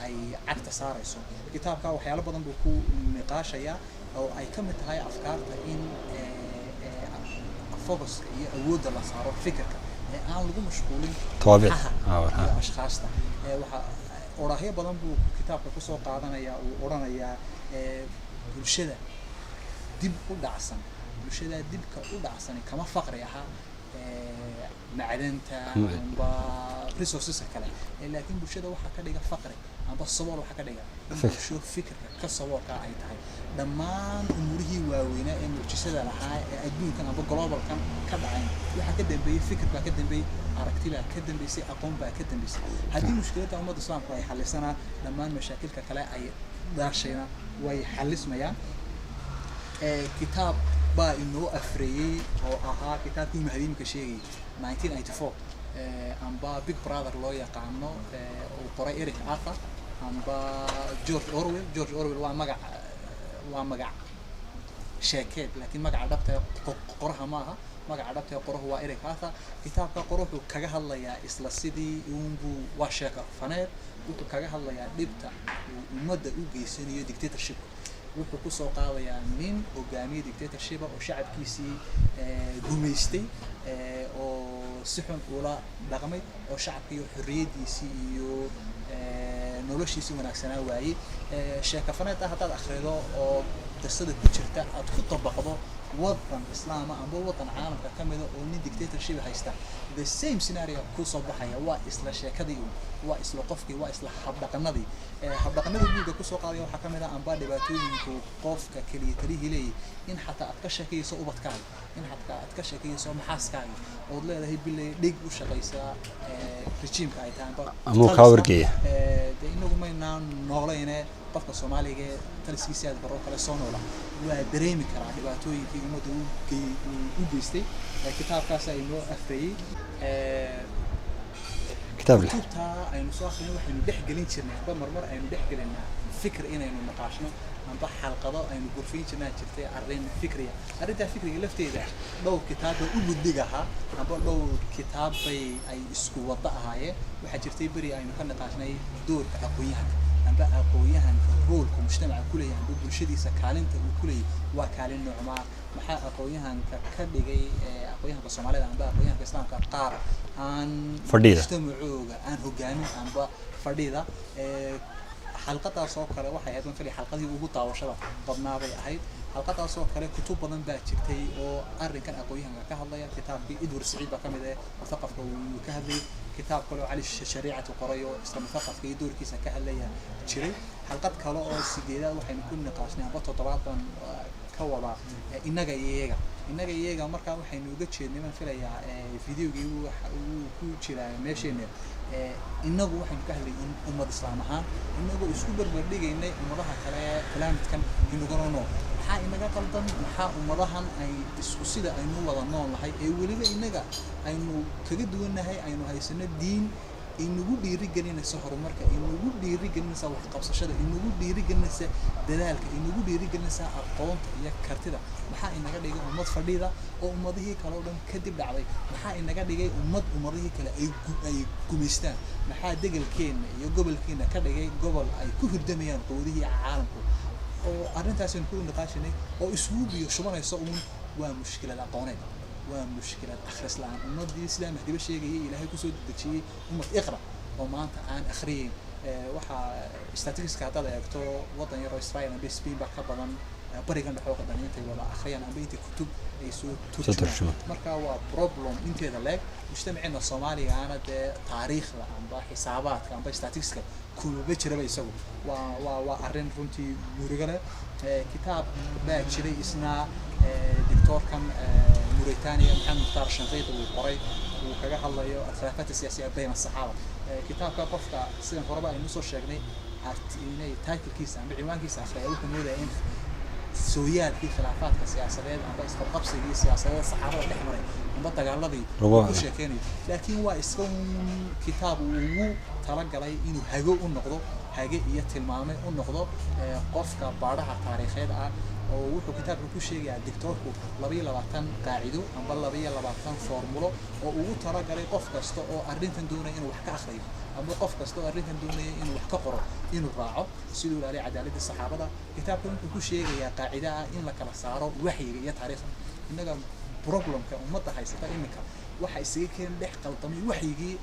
S3: ay cagta saarayso kitaabka waxyaalo badan buu ku niqaashaya oo ay ka mid tahay afkaarta in focus iyo awoodda la saaro fikirka aan lagu mashquulin
S1: tawaabic
S3: ashkhaasta waxa oraahyo badan buu kitaabka ku soo qaadanaya uu oranayaa bulshada dib u dhacsan bulshada dibka u dhacsan kama faqri aha macdanta amba resources kale laakiin bulshada waxa ka dhiga faqri amba sabool waxa ka dhiga bulsho fikirka ka saboolka ay tahay dhammaan umurihii waaweynaa ee muujisada lahaa ee adduunkan amba globalkan ka dhacay waxa ka dambeeyay fikir baa ka dambeeyay aragti baa ka dambeysay aqoon baa ka dambeysay haddii mushkiladda ummadda islaamka ay xallisanaa dhammaan mashaakilka kale ay daashayna way xallismayaan kitaab baa inoo afreeyay oo ahaa kitaabkii mahadiimka sheegay 1994 amba Big Brother loo yaqaano oo qoray Eric Arthur amba George Orwell waa magac sheekeed laakiin magaca dhabta qoraha maaha magaca dhabta qoraha waa Eric Arthur kitaabka qoruhu kaga hadlayaa isla sidii uunbu waa sheeko faneed wuxuu kaga hadlayaa dhibta ummadda u geysanayo dictatorship wuxuu ku soo qaadayaa nin hogaamiye dictatorship oo shacabkiisii gumaystay oo si xun ula dhaqmay oo shacabkii xorriyadiisii iyo noloshiisii wanaagsanaa waayay sheeko faneed haddaad akhrido oo qisada ku jirta aad ku dabaqdo wadan islaama amba wadan caalamka ka mid ah oo nin dictatorship haysta the same scenario ku soo baxaya waa isla sheekadii waa isla qofkii waa isla habdhaqanadii guuga ku soo qaadaya waxa ka mid ah amba dhibaatooyinku qofka kaliya talihii leeyahay in xataa aad ka sheekayso ubadkaaga in xataa aad ka sheekayso maxaaskaaga oo leedahay bilay dhig u shaqaysa rejiimka ay tahay
S1: ama ka wargeeya
S3: inagu maynaan noolayne qofka Soomaaliga talskiisa aad baro kala soo noola waa dareemi karaa dhibaatooyinkii ummadda u geystay kitaabkaas ay noo afreeyay kitaabta aynu soo akhrinay waxaynu dhex gelin jirnay aba marmar aynu dhex gelinaa fikir inaynu naqaashno amba xalqado aynu gurfin jirnaa jirtay arrin fikriya arrinta fikriga lafteeda dhowr kitaab u gudbigaha amba dhowr kitaab ay isku wada ahaayeen waxa jirtay bari aynu ka naqaashnay doorka aqoonyahanka amba aqoonyahanka roolka mujtamaca ku leeyahay amba bulshadiisa kaalinta uu ku leeyahay waa kaalin nooc maxaa aqoonyahanka ka dhigay aqoonyahanka Soomaalida amba aqoonyahanka Islaamka qaar aan mujtamacooga aan hogaamin amba fadhida xalqadaas oo kale waxay ahayd markii xalqadii ugu daawashada badnaa bay ahayd xalqadaas oo kale kutub badan baa jirtay oo arrinkan aqoonyahanka ka hadlaya kitaabkii Edward Said baa kamid ah thaqafka uu ka hadlay kitaab kale oo cali shariicatu qorayo isla thaqafka iyo doorkiisa ka hadlaya jiray xalqad kale oo sideedaad waxaynu ku niqaashnay amba toddobaadkan ka wada inaga iyaga markaa waxaynu uga jeednay man filayaa fiidiyoogii uu ku jiraa meesheena inagu waxaynu ka hadlay ummad islaam ahaan inagu isku barbardhigaynay ummadaha kale planet-kan inagano maxaa inaga qaldan maxaa ummadahan ay isku sida aynu wada noolahay ee weliba inaga aynu kaga duwanahay aynu haysano diin inagu dhiirigelinaysa horumarka inagu dhiirigelinaysa wax qabsashada inagu dhiirigelinaysa dadaalka inagu dhiirigelinaysa aqoonta iyo kartida maxaa inaga dhigay ummad fadhida oo ummadihii kale oo dhan kadib dhacday maxaa inaga dhigay ummadihii kale ay gumaystaan maxaa degalkeena iyo gobolkeena ka dhigay gobol ay ku hirdamayaan qowdihii caalamku oo arrintaas aynu ku niqaashanay oo isugu biyo shubanaysa waa mushkilad aqooneed waa mushkilad akhris la'aan ummadii islaam ahdiba sheegayay ilaahay ku soo dejiyay ummad iqra oo maanta aan akhriyin waxa statistics-ka hadda eegto wadan yar oo Israel ama Spain baa ka badan barigan dhaxoo ka dhan intay wada akhriyaan ama intay kutub ay soo turjumaan marka waa problem inteeda leeg mujtamaceena Soomaaliga ana taariikhda amba xisaabaadka amba statistics-ka kulba jiraba isagu waa arrin runtii muruga leh kitaab baa jiray isna دكتور كان موريتانيا محمد مختار الشنقيطي وقري وكذا الله الخلافات السياسية بين الصحابة كتاب كقفة سين قرباء النصوص شغني عرفتني تايتل كيس عم بعنوان كيس آخر يقول كمودة إن سويات في خلافات كسياسية عم بيستقبل سياسية سياسية الصحابة الأحمرين عم بتجعل الذي وش كاني لكن هو اسمه كتاب وو ترجع لي إنه هجو النقطة هجي يتلمامه النقطة قفة بعدها تاريخية ووحو كتاب ku sheegay dictorku 22 qaacido amba 22 formulo oo uu talagalay qof kasta oo arrintan doonaya inuu wax ka akhriyo amba qof kasta oo arrintan doonaya inuu wax ka qoro inuu raaco sidoo ilaalay cadaaladda saxaabada kitaabkan wuxuu ku sheegaya qaacidaha in la kala saaro waxyiga iyo taariikhda inaga problemka ummadda haysata iminka waxa isaga keen dhex qaldamay waxyigii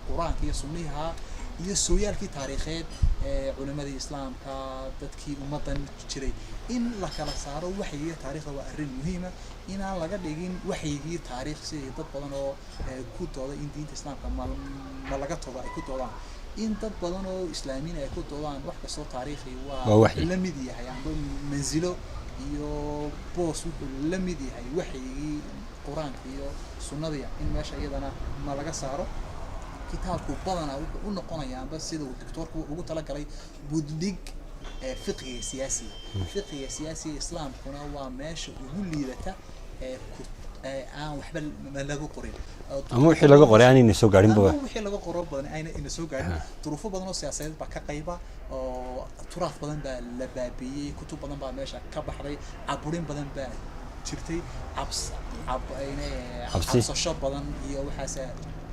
S3: quraanka iyo sunniha iyo sooyaalkii taariikheed culimadii islaamka dadkii ummadan jiray in la kala saaro waxyiga taariikhda waa arrin muhiim ah in aan laga dhigin waxyigii taariikh si dad badan oo ku dooda in diinta islaamka ma laga toba ay ku doodaan in dad badan oo islaamiin ay ku doodaan wax kastoo taariikhi
S1: waa waxyi.
S3: la mid yahay amba manzilo iyo boos wuxuu la mid yahay waxyigii quraanka iyo sunnadii in meesha iyadana ma laga saaro kitaabku badanaa wuxuu u noqonayaa amba sida uu doctorku ugu talagalay buddig fiqhiga siyaasiga fiqhiga siyaasiga islaamkuna waa meesha ugu liidata aan waxba lagu qorin
S1: ama wixii laga qoray aan inay soo gaarin baa
S3: wixii laga qoro badan ayna ina soo gaarin duruufo badan oo siyaasadeed baa ka qayba oo turaaf badan baa la baabiyey kutub badan baa meesha ka baxday caburin badan baa jirtay cabsasho badan iyo waxaas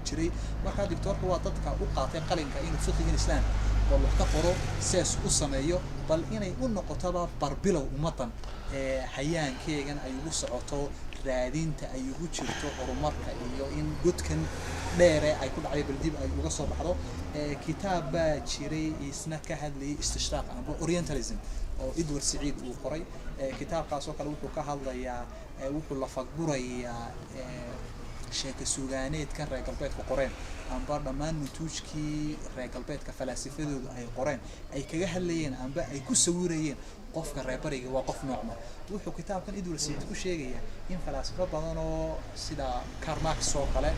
S3: jiray marka doctorku waa dadka u qaatay qalinka inuu fiqhiga islaam oo wax ka qoro siyaas u sameeyo bal inay u noqotoba barbilow ummadan hayaankeegan ay ugu socoto raadinta ay ugu jirto horumarka iyo in godkan dheere ay ku dhacay baldib ay uga soo baxdo kitaab baa jiray isna ka hadlayay istishraaq amba orientalism oo Edward Said uu qoray kitaabkaas oo kale wuxuu ka hadlayaa wuxuu la fagurayaa sheeko suugaaneedka reer galbeedka qoreen amba dhammaan nutuujkii reer galbeedka falaasifadoodu ay qoreen ay kaga hadlayeen amba ay ku sawirayeen qofka reer bariga waa qof noocma wuxuu kitaabkan Edward Said ku sheegayaa in falaasifo badan oo sida Karl Marx oo kale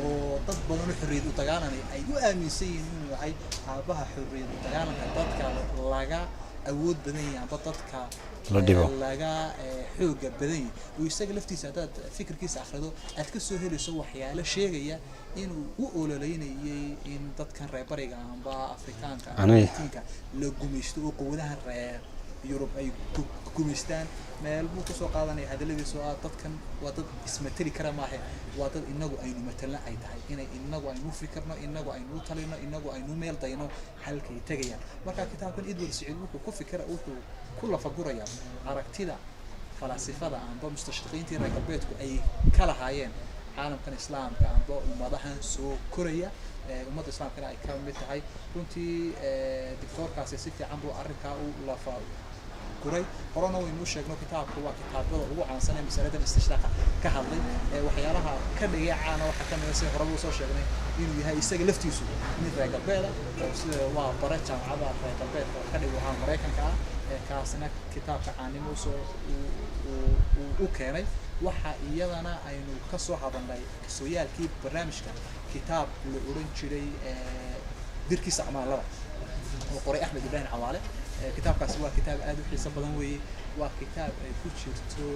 S3: oo dad badan oo xorriyad u dagaalanay ay u aaminsan yihiin inuu yahay aabaha xorriyad u dagaalanka dadka laga awood badan yahay amba dadka
S1: la dhibo
S3: laga xooga badan yahay oo isaga laftiisa hadaad fikirkiisa akhrido aad ka soo helayso waxyaalo sheegaya inuu u ololeynayay in dadkan reer bariga amba Afrikaanka Argentinka la gumaysto oo quwadaha reer Yurub ay gumaystaan meel buu ku soo qaadanaya hadaladiisa oo dadkan waa dad ismatali kara maahe waa dad inagu aynu matalna ay tahay inay inagu aynu fikirno inagu aynu talino inagu aynu meel dayno halkay tagayaan marka kitaabkan Edward Said wuxuu ku fikira wuxuu ku la faguraya aragtida falaasifada amba mustashriqiintii reer galbeedku ay kala hayeen caalamkan islaamka amba ummadahan soo koraya ummadda islaamkana ay ka mid tahay runtii doctorkaasi si fiican buu arrinkaa u lafa guray horena waynu sheegno kitaabku waa kitaabada ugu caansan ee masalada istishraqa ka hadlay waxyaalaha ka dhigay caana waxa ka mid ah horeba soo sheegnay inuu yahay isaga laftiisu mid reer galbeeda oo sida waa bare jaamacada reer galbeedka ka dhigay waxa Mareykanka ah kaasna kitaabka caanimo soo u keenay waxa iyadana aynu ka soo hadalnay sooyaalkii barnaamijka kitaab la oran jiray dirkiisa acmaalada oo qoray Axmed Ibrahim Cawaale kitaabkaasi waa kitaab aad u xiiso badan weeye waa kitaab ay ku jirto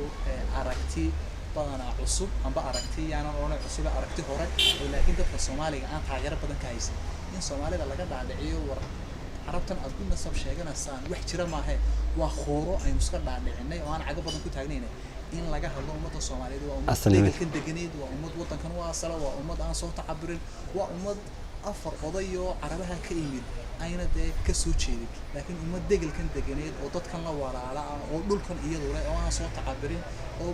S3: aragti badan cusub amba aragti yaanan oo cusub aragti hore laakiin dadka Soomaaliga aan taageero badan ka haysan in Soomaalida laga dhaadhiciyo war arabtan aad ku nasab sheeganaysaan wax jira maahe waa khooro aynu iska dhaadhicinay oo aan caga badan ku taagnaynay in laga hadlo ummadda Soomaaliyeed waa ummad deegaanka deganeed waa ummad wadankan waa asal waa ummad aan soo tacabirin waa ummad afar odayo carabaha ka yimid ayna ka soo jeedin laakiin ummad deegaankan deganeed oo dadkan la walaala oo dhulkan iyadoo leh oo aan soo tacabirin oo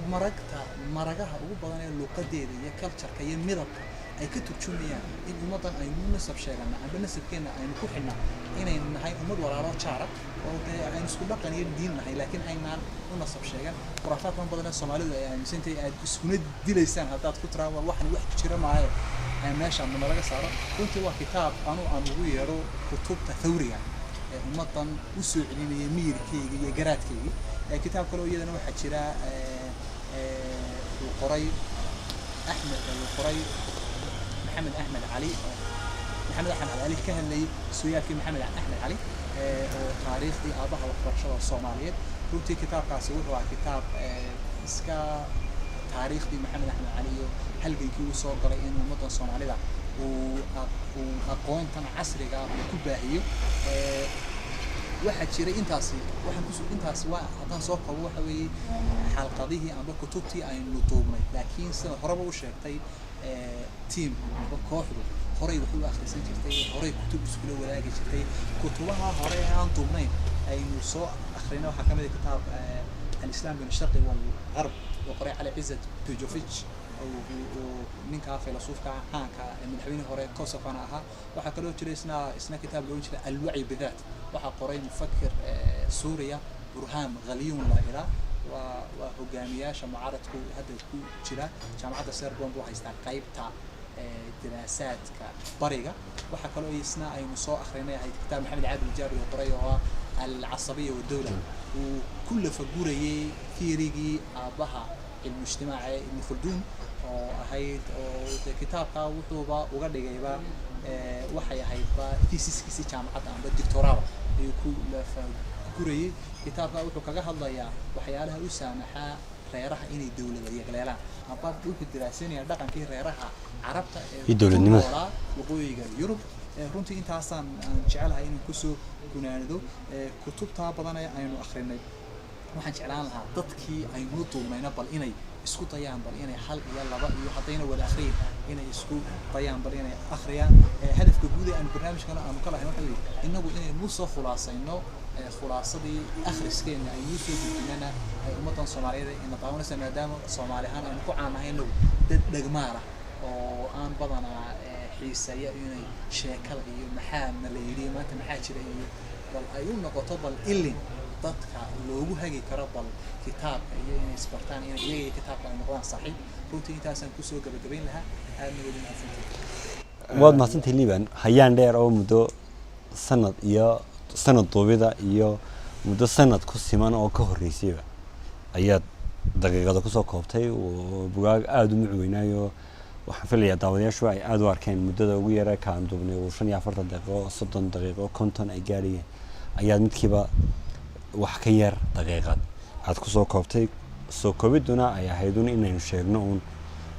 S3: maragaha ugu badan ee luqadeeda iyo culture-ka iyo midabka ay ka turjumayaan in ummadan aynu nasab sheegana amba nasabkeena aynu ku xidhnaa inay nahay ummad walaalo jaara oo aynu isku dhaqan iyo diin nahay laakiin aynaan u nasab sheegan khuraafaad badan ee Soomaalidu ay aaminsantay aad iskuna dilaysaan haddaad ku tiraahdo waxan wax jira maahay meesha ma laga saaro runtii waa kitaab aan ugu yeero kutubta thawriga ee ummadan u soo celinaya miyirkeyga iyo garaadkeyga kitaab kale oo iyadana waxa jira qoray محمد أحمد علي كان لي سوياكي محمد أحمد علي تاريخ دي أباها وخرشة الصومالية كنت كتاب كاسوي هو كتاب إسكا تاريخ دي محمد أحمد علي هل بيجي وصور قريين ومدن الصومالية وأقوم كان عصري قام كباهي واحد شيء إنتاسي هذا سوق هو حوي حلقته أم بكتبتي أي نطوبني لكن سنة هربوا وشيء تيم كوحدو هري وحول آخر سنة جرتي هري كتب سكولة ولا جرتي كتبها هري عن طوبني أي نصاع آخرين وحكمل كتاب الإسلام بين الشرق والغرب وقرأ على عزت توجوفيتش ومن فيلسوف كان من حوين هري كوسف أنا وحكلو جريسنا كتاب لون الوعي بذات وحقرين مفكر سوريا برهام غليون لا إله وهجامياش معارض هذا جرا جامعة سيربون بوها يستان قيبتا diraasaadka bariga waxa kale oo isna aynu soo akhrinahay kitaab maxamed caabdi jaari oo qoray oo al-casabiyya wad-dawla uu kullu fagurayay fiirigii aabaha ilmujtimaaca ibn khaldun oo ahayd oo kitaabka wuxuuba uga dhigayba waxay ahaydba thesis-kiisa jaamacadda amba doctorate ayuu ku fagurayay kitaabka wuxuu kaga hadlayaa waxyaalaha u saamaxa reeraha inay dawladda yaqleelaan amba wuxuu diraasanaya dhaqankii reeraha carabta ee dawladnimada waqooyiga Yurub runtii intaasaan jecelahay inaan ku soo gunaanido kutubta badan aynu akhrinay waxaan jeclaan lahaa dadkii aynu duubnayna bal inay isku dayaan bal inay hal iyo laba iyo haddayna wada akhriyin inay isku dayaan bal inay akhriyaan hadafka guud ee aan barnaamijkana aanu ka lahayn waxa weeye inagu inaynu soo khulaasayno khulaasadii akhriskeena aynu soo gudbinana ummadan Soomaaliyeed in daawanaysa maadaama Soomaalihan aynu ku caanahay inagu dad dhagmaara oo aan badanaa xiiseeya inay sheekada iyo maxaa la yiri maanta maxaa jira iyo bal ay u noqoto bal ilin dadka loogu hagi karo bal kitaabka iyo inay isbartaan inay iyaga kitaabka ay noqdaan saxiix runtii intaasaan ku soo gabagabayn lahaa aadna wadi mahadsantahay
S1: waad mahadsantahay liban hayaan dheer oo muddo sanad duubida iyo muddo sanad ku siman oo ka horeysayba ayaad daqiiqada ku soo koobtay oo bugaag aad u mucweynaayo waxaan filayaa daawadayaashu ay aad u arkeen muddada ugu yara kaan duubnay oo 45 daqiiqo 30 daqiiqo 50 ay gaarayeen ayaad midkiiba wax ka yar daqiiqad aad ku soo koobtay soo koobiduna ay ahayd inaynu sheegno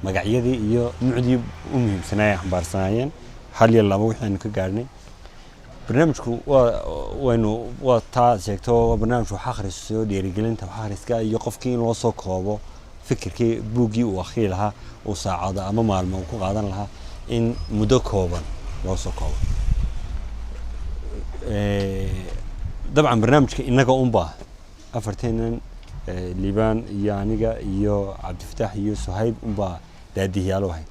S1: magacyadii iyo nuucdii u muhiimsanaa xambaarsanayeen hal iyo laba wixii aanu ka gaarnay barnaamijku waa taa sheegto barnaamijku wax akhriso dhiirigelinta wax akhriska iyo qofkii in loo soo koobo fikirkii buuggii uu akhri lahaa oo saacado ama maalmo ku qaadan lahaa in muddo kooban loo soo koobo dabcan barnaamijka inaga unba afarteenan liibaan iyo aniga iyo cabdifataax iyo suhayb unba daadiyaal u ahayd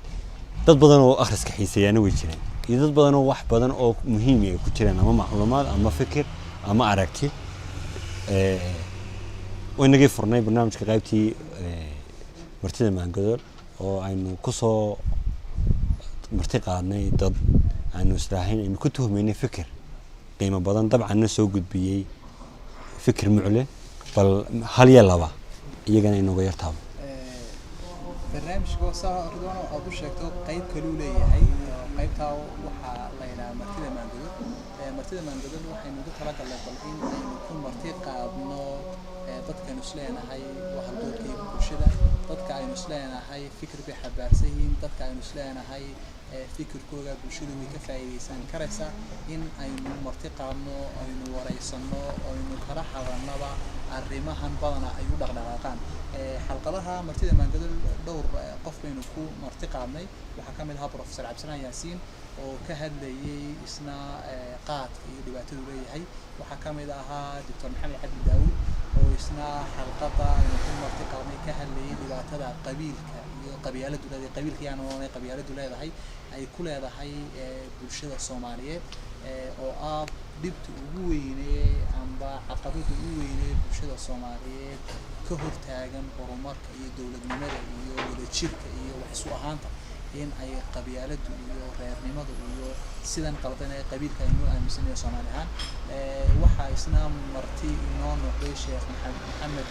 S1: dad badan oo akhriska xiiseeyana way jireen iyo dad badan oo wax badan oo muhiim ah ku jireen ama macluumaad ama fikir ama aragti waynaga furnay barnaamijka qaybtii martida maangadol oo aynu ku soo marti qaadnay dad aynu islaahayn aynu ku tuhmaynay fikir qiimo badan dabcan soo gudbiyay fikir mucle bal hal ya laba iyagana inooga yartaabo
S3: barnaamijku saa ridwaan oo aad u sheegto qayb kale uu leeyahay qaybtaa waxaa la yiraahdaa martida maangadol waxaynu ugu talagalnay bal in aynu ku marti qaadno dadkaynu isleenahay waxa doorkii bulshada dadka aynu isleenahay fikir bay xabaarsan yihiin dadka aynu isleenahay fikirkooda bulshada way ka faa'iideysan karaysaa in aynu marti qaadno aynu wareysano aynu kala hadalnaba arrimahan badana ay u dhaqdhaqaaqaan xalqadaha martida maangadol dhowr qof baynu ku marti qaadnay waxaa ka mid ah professor Cabdisalaan Yaasiin oo ka hadlayay isna qaadka iyo dhibaatadu leeyahay waxaa ka mid ahaa Dr. Maxamed Cabdi Daawud oo isna xalqada aynu ku marti qaadnay ka hadlayay dhibaatada qabiilka iyo qabyaaladu leedahay qabiilka yaana oo qabyaaladu leedahay ay ku leedahay bulshada Soomaaliyeed oo aad dhibta ugu weynee amba caqabada ugu weynee bulshada Soomaaliyeed ka hortaagan horumarka iyo dawladnimada iyo wadajirka iyo wax isu ahaanta in ay qabyaaladu iyo reernimadu iyo sidan qaldan ee qabiilka aynu aaminsanay Soomaalihan waxa isna marti inoo noqday Sheekh Maxamed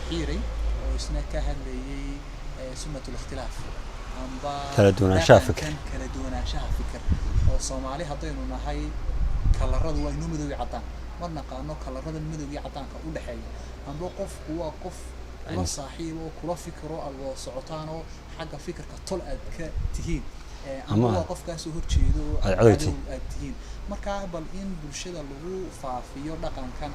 S3: Xiiray oo isna ka hadlayay sunnatul ikhtilaaf amba
S1: kala duwanaanshaha fikir
S3: oo Soomaali haddaynu nahay kalaradu waa inuu madow cadaan ma naqaano kalarada madow iyo cadaanka u dhaxeeya amba qofku waa qof la saaxiib oo kula fikiro alwaa socotaan oo xagga fikirka tol aad ka tihiin ama qofkaas oo horjeedo aad tihiin marka bal in bulshada lagu faafiyo dhaqankan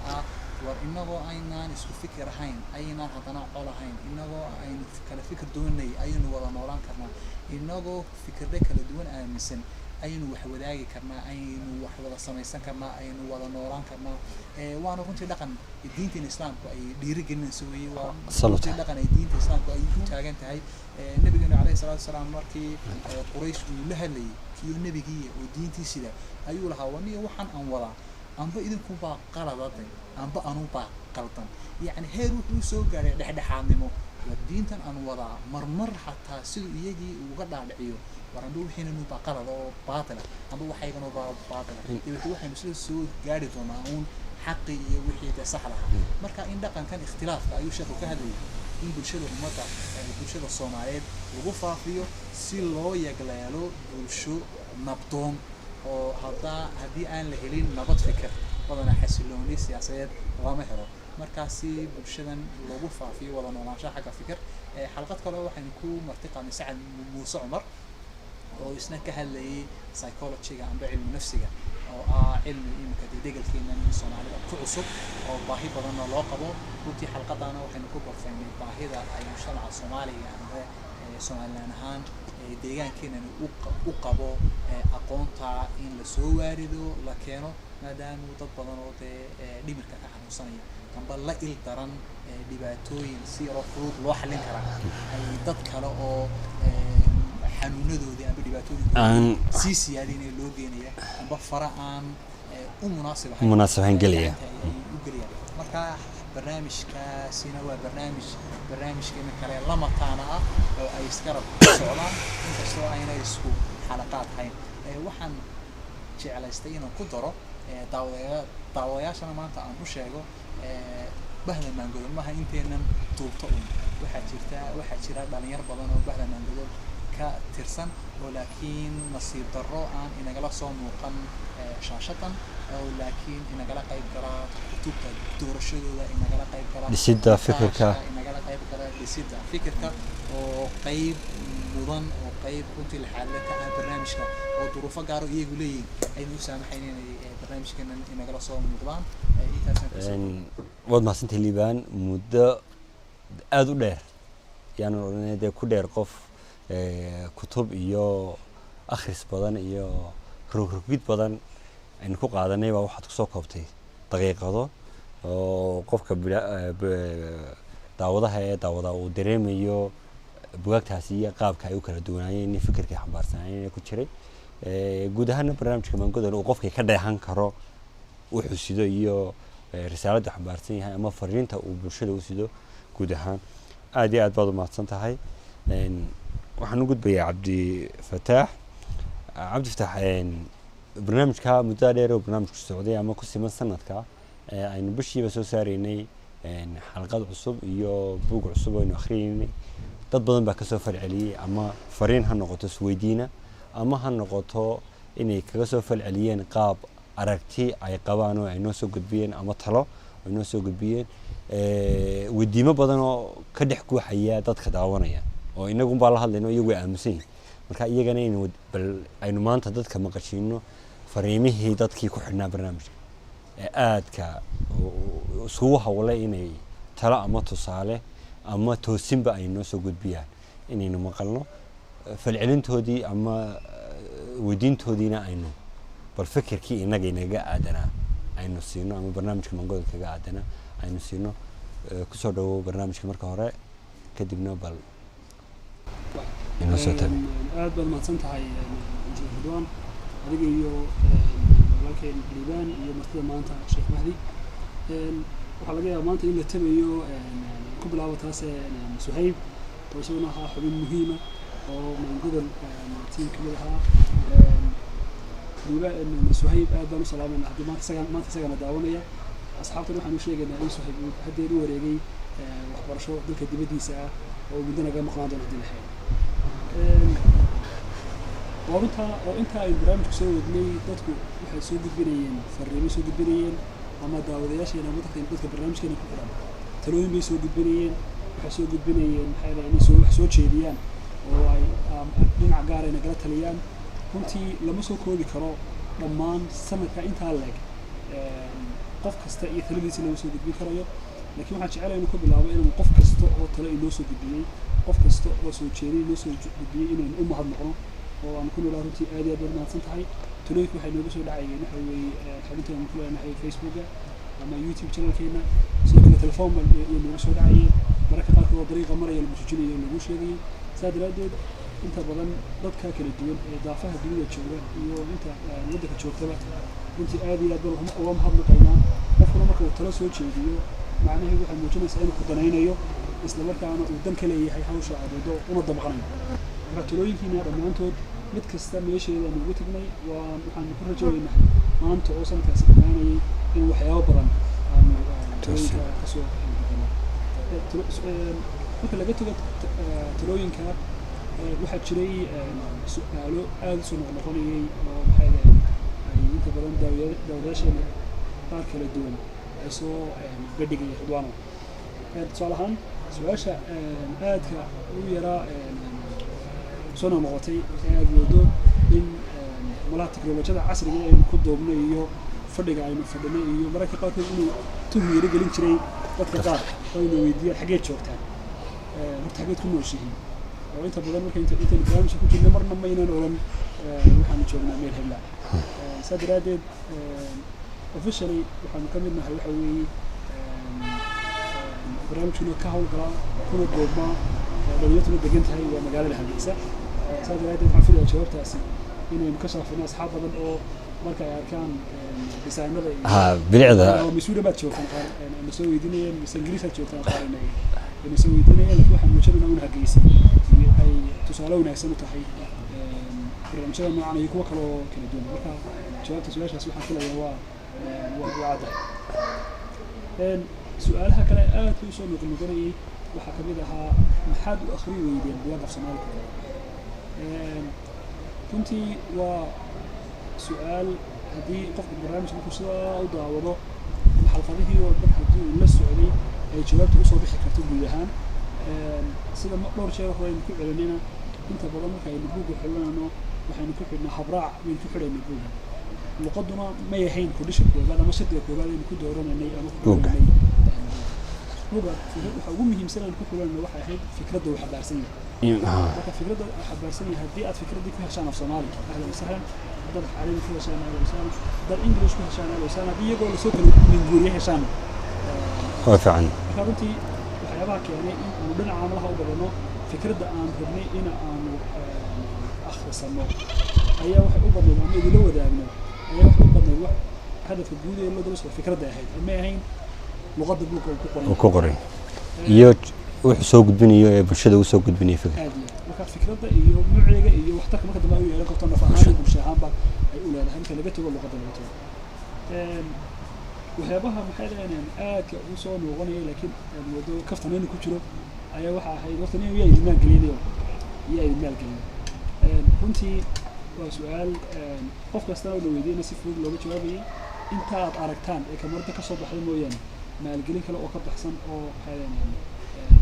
S3: war inagoo aynaan isku fikir ahayn aynaan hadana col ahayn inagoo aynu kala fikir doonay aynu wada noolaan karnaa inagoo fikirde kala duwan aaminsan aynu wax wadaagi karnaa aynu wax wada samaysan karnaa aynu wada noolaan karnaa waana runtii dhaqan diinta islaamku ay dhiirigelinayso weeye waa runtii dhaqan ay diinta islaamku ay ku taagan tahay nabigeena calayhi salaatu wasalaam markii quraysh uu la hadlayay kiyo nabigii oo diintiisida ayuu lahaa waniyo waxaan aan wadaa amba idinku baa qaladaday amba anu baa qaldan yani heer wuxuu soo gaaray dhexdhexaadnimo diintan aan wadaa marmar xataa siduu iyagii uga dhaadhiciyo warandho wixiina nu baa qalad oo baatila amba waxaygana baa baatila dibadda waxaynu sida soo gaari doonaa uun xaqi iyo wixii saxda ah marka in dhaqankan ikhtilaafka ayuu sheekhu ka hadlayay in bulshada ummadda bulshada Soomaaliyeed lagu faafiyo si loo yagleelo bulsho nabdoon oo haddii aan la helin nabad fikir badana xasilooni siyaasadeed lama helo markaasi bulshadan lagu faafiyo wada noolaanshaha xagga fikir xalqad kale waxaan ku martiqaanay Sacad Muuse Cumar oo isna ka hadlayay psychology-ga amba cilmi nafsiga oo cilmi imika deegaankeena Soomaalida ku cusub oo baahi badan loo qabo runtii xalqadana waxaan ku barfaynay baahida ay mujtamaca Soomaaliga amba Soomaaliland ahaan deegaankeena u qabo aqoonta in la soo waarido la keeno maadaama dad badan oo dhimirka ka xanuunsanaya amba la il daran dhibaatooyin si fudud loo xallin kara ay dad kale oo xanuunadoodii amba dhibaatooyin si siyaadinay loo geenaya amba fara aan u munaasib
S1: gelaya
S3: marka barnaamijkaasina waa barnaamijkeena kale lama taana ah oo ay iskarab socdaan inkastoo aynay isku xalaqaad ahayn waxaan jeclaystay inaan ku daro daawadayaashana maanta aan u sheego bahda maangodol maaha inteenan duubto waxaa jira dhalinyar badan oo bahda maangodol ka tirsan oo laakiin nasiib darro aan inagala soo muuqan shaashadan oo laakiin inagala qayb gala kutubta doorashadooda inagala qayb gala
S1: dhisidda fikirka
S3: inagala qayb gala dhisidda fikirka oo qayb mudan oo qayb runtii la xaalada ka ah barnaamijka oo duruufo gaaro iyagu leeyihiin aynu u saamaxayn inay barnaamijkeena inagala soo muuqdaan
S1: waad mahadsantahay liibaan muddo aada u dheer yaan odhanay dee ku dheer qof kutub iyo akhris badan iyo rogrogid badan aynu ku qaadanay baa waxaad kusoo koobtay daqiiqado oo qofka daawadaha daawada uu dareemayo bugaagtaasi iyo qaabka ay u kala duwanaayeen fikirkii xambaarsanayeen ku jiray guud ahaan barnaamijka maangodol uu qofkii ka dheehan karo wuxuu sido iyo risaaladda xambaarsan yahay ama fariinta uu bulshada u sido guud ahaan aad iyo aad baad u mahadsan tahay waxaan u gudbayaa cabdifataax barnaamijka muddada dheer oo barnaamijku socday ama ku siman sanadka aynu bishiiba soo saaraynay xalqad cusub iyo buug cusub oo aynu akhriyeynay dad badan baa kasoo falceliyey ama fariin ha noqoto isweydiina ama ha noqoto inay kaga soo falceliyeen qaab aragti ay qabaan oo ay noo soo gudbiyeen ama talo ay noo soo gudbiyeen weydiimo badan oo ka dhex guuxaya dadka daawanaya oo inagu baa la hadlayno iyagu way aaminsan yihiin marka iyagana aynu maanta dadka maqashiino fariimihii dadkii ku xidhnaa barnaamijka ee aadka isugu hawlay inay talo ama tusaale ama toosinba ay noo soo gudbiyaan inaynu maqalno falcelintoodii ama weydiintoodiina aynu bal fikirkii inaga aadanaa aynu siino ama barnaamijka maangodol kaga aadanaa aynu siino kusoo dhawow barnaamijka marka hore kadibna bal
S4: aad baad mahadsan tahay ridwaan adiga iyo walaalkeen liibaan iyo martida maanta sheekh mahdi waxaa laga yaabaa maanta in la tabayo ku bilaabo taase suhayb oo isaguna ahaa xubin muhiima oo maangodol tiim ka mid ahaa liibaan suhayb aad baan u salaamayna haddii maanta isagana daawanaya asxaabtan waxaan u sheegaynaa in suhayb uu haddeer u wareegay waxbarasho dalka dibaddiisa ah oo muddo naga maqnaan doono haddii la xeego oo inta ay barnaamijku soo wadnay dadku waxay soo gudbinayeen fariimo soo gudbinayeen ama daawadayaasheena ama dadka barnaamijkeena ku xidhan talooyin bay soo gudbinayeen waxay soo gudbinayeen inay wax soo jeediyaan oo ay dhinac gaar ay nagala taliyaan runtii lama soo koobi karo dhammaan sanadka intaa leeg qof kasta iyo taladiisa lama soo gudbin karayo laakiin waxaan jecelahay inuu ka bilaabo inuu qof kasta oo talo inoo soo gudbiyey qof kasta oo soo jeediyey inoo soo gudbiyey inaynu u mahadnaqno oo aan ku noolaa runtii aad iyo aad baad mahadsan tahay talooyinka waxay nooga soo dhacayeen waxa weeye xubinteena ku leenahay Facebooka ama YouTube channelkeena sidoo kale telefoon iyo nooga soo dhacayeen mararka qaarkood oo dariiqa maraya lagu sujinayo lagu sheegayay saa daraadeed inta badan dadka kala duwan ee daafaha dunida jooga iyo inta waddanka joogtaba runtii aad iyo aad baan uga mahadnaqaynaa qofkuna marka uu talo soo jeediyo macnaheedu waxay muujinaysaa inuu ku danaynayo isla markaana uu dan ka leeyahay hawsha aad wado una dabaqanayo marka talooyinkiina dhammaantood mid kasta meesheeda aan ugu tagnay waxaan ku rajoonaynaa maanta oo sanadkaasi dhammaanayay in waxyaabo badan aanu talooyinka kasoo marka laga tago talooyinka waxaa jiray su-aalo aada u soo noqnoqonayay oo maxay dhahayn ay inta badan daawadayaasheena qaar kala duwan ay soo bandhigaya Ridwaano tusaale ahaan su-aasha aadka u yaraa soo noqotay aad wado in malaha teknolojiyada casriga aynu ku doobno iyo fadhiga aynu fadhino iyo mararka qaarkood inuu tuhmiiro gelin jiray dadka qaar oo inuu weydiiyaan xageed joogtaan horta xageed ku nooshihiin oo inta badan marka inta barnaamijka ku jirna marna maynan oran waxaanu joognaa meel hebla saa daraadeed officially waxaanu ka mid nahay waxa weeye barnaamijkuna ka howlgalaa kuna doobmaa dhalinyartuna degan tahay waa magaalada Hargeysa saa daraadeed waxaan filayaa jawaabtaasi inaynu ka shaafino asxaab badan oo marka ay arkaan desaanada
S1: bilicda
S4: masuula baad joogtaan qaar ayna soo weydiinayeen mise ingiriis aad joogtaan qaar ayna soo weydiinayeen laakiin waxaan muujinaynaa un Hargeysa ay tusaale wanaagsan u tahay barnaamijyada noocan iyo kuwa kaloo kala duwan marka jawaabta su-aashaas waxaan filayaa waa cadda su-aalaha kale aad u soo noqnoqonayay waxaa ka mid ahaa maxaad u akhri weydeen buugaagta Soomaaliga runtii waa su-aal haddii qofka barnaamijka markuu sidaa u daawado xalqadihii oo dhan haddii uu la socday ay jawaabta usoo bixi karto guud ahaan sida dhowr jeer hore aynu ku celinayna inta badan marka aynu buugga xulinayno waxaynu ku xidhnaa habraac baynu ku xidhaynay buugga luqaduna may ahayn condition koobaad ama shardiga koobaad aynu ku dooranaynay ama ku xulinay buugga waxa ugu muhiimsan aynu ku xulinayno waxay ahayd fikradda uu xambaarsan yahay marka fikradda xambaarsan yahay haddii aad fikraddii ku heshaan af Soomaali ahlan wasahlan dad carabi ku heshaan ahlan wasahlan dad English ku heshaan ahlan wasahlan haddii iyagoo la soo kala minguuriye heshaan
S1: waa fiican
S4: marka runtii waxyaabaha keenay in aanu dhinaca camalaha u badano fikradda aan rabnay in aanu akhrisano ayaa waxay u badnayd ama idinla wadaagno ayaa waxay u badnayd wax hadafka guud ee loo daba fikradda ahayd ma ahayn luqadda buugga uu ku qoray
S1: iyo wuxuu soo gudbinayo ee bulshada uu soo gudbinayo
S4: marka fikradda iyo nuuciga iyo waxtarka marka dambe ay u yeelan karto naf ahaan bulsho ahaanba ay u leedahay marka laga tago luqadda laga tago waxyaabaha maxay leeyihiin aadka u soo noqonaya laakiin wado kaftanayna ku jiro ayaa waxa ahayd waqtigan yaa idin maal gelinayo runtii waa su-aal qof kasta oo la weydiiyana si fudud looga jawaabayay inta aad aragtaan ee kamarada ka soo baxday mooyaane maalgelin kale oo ka baxsan oo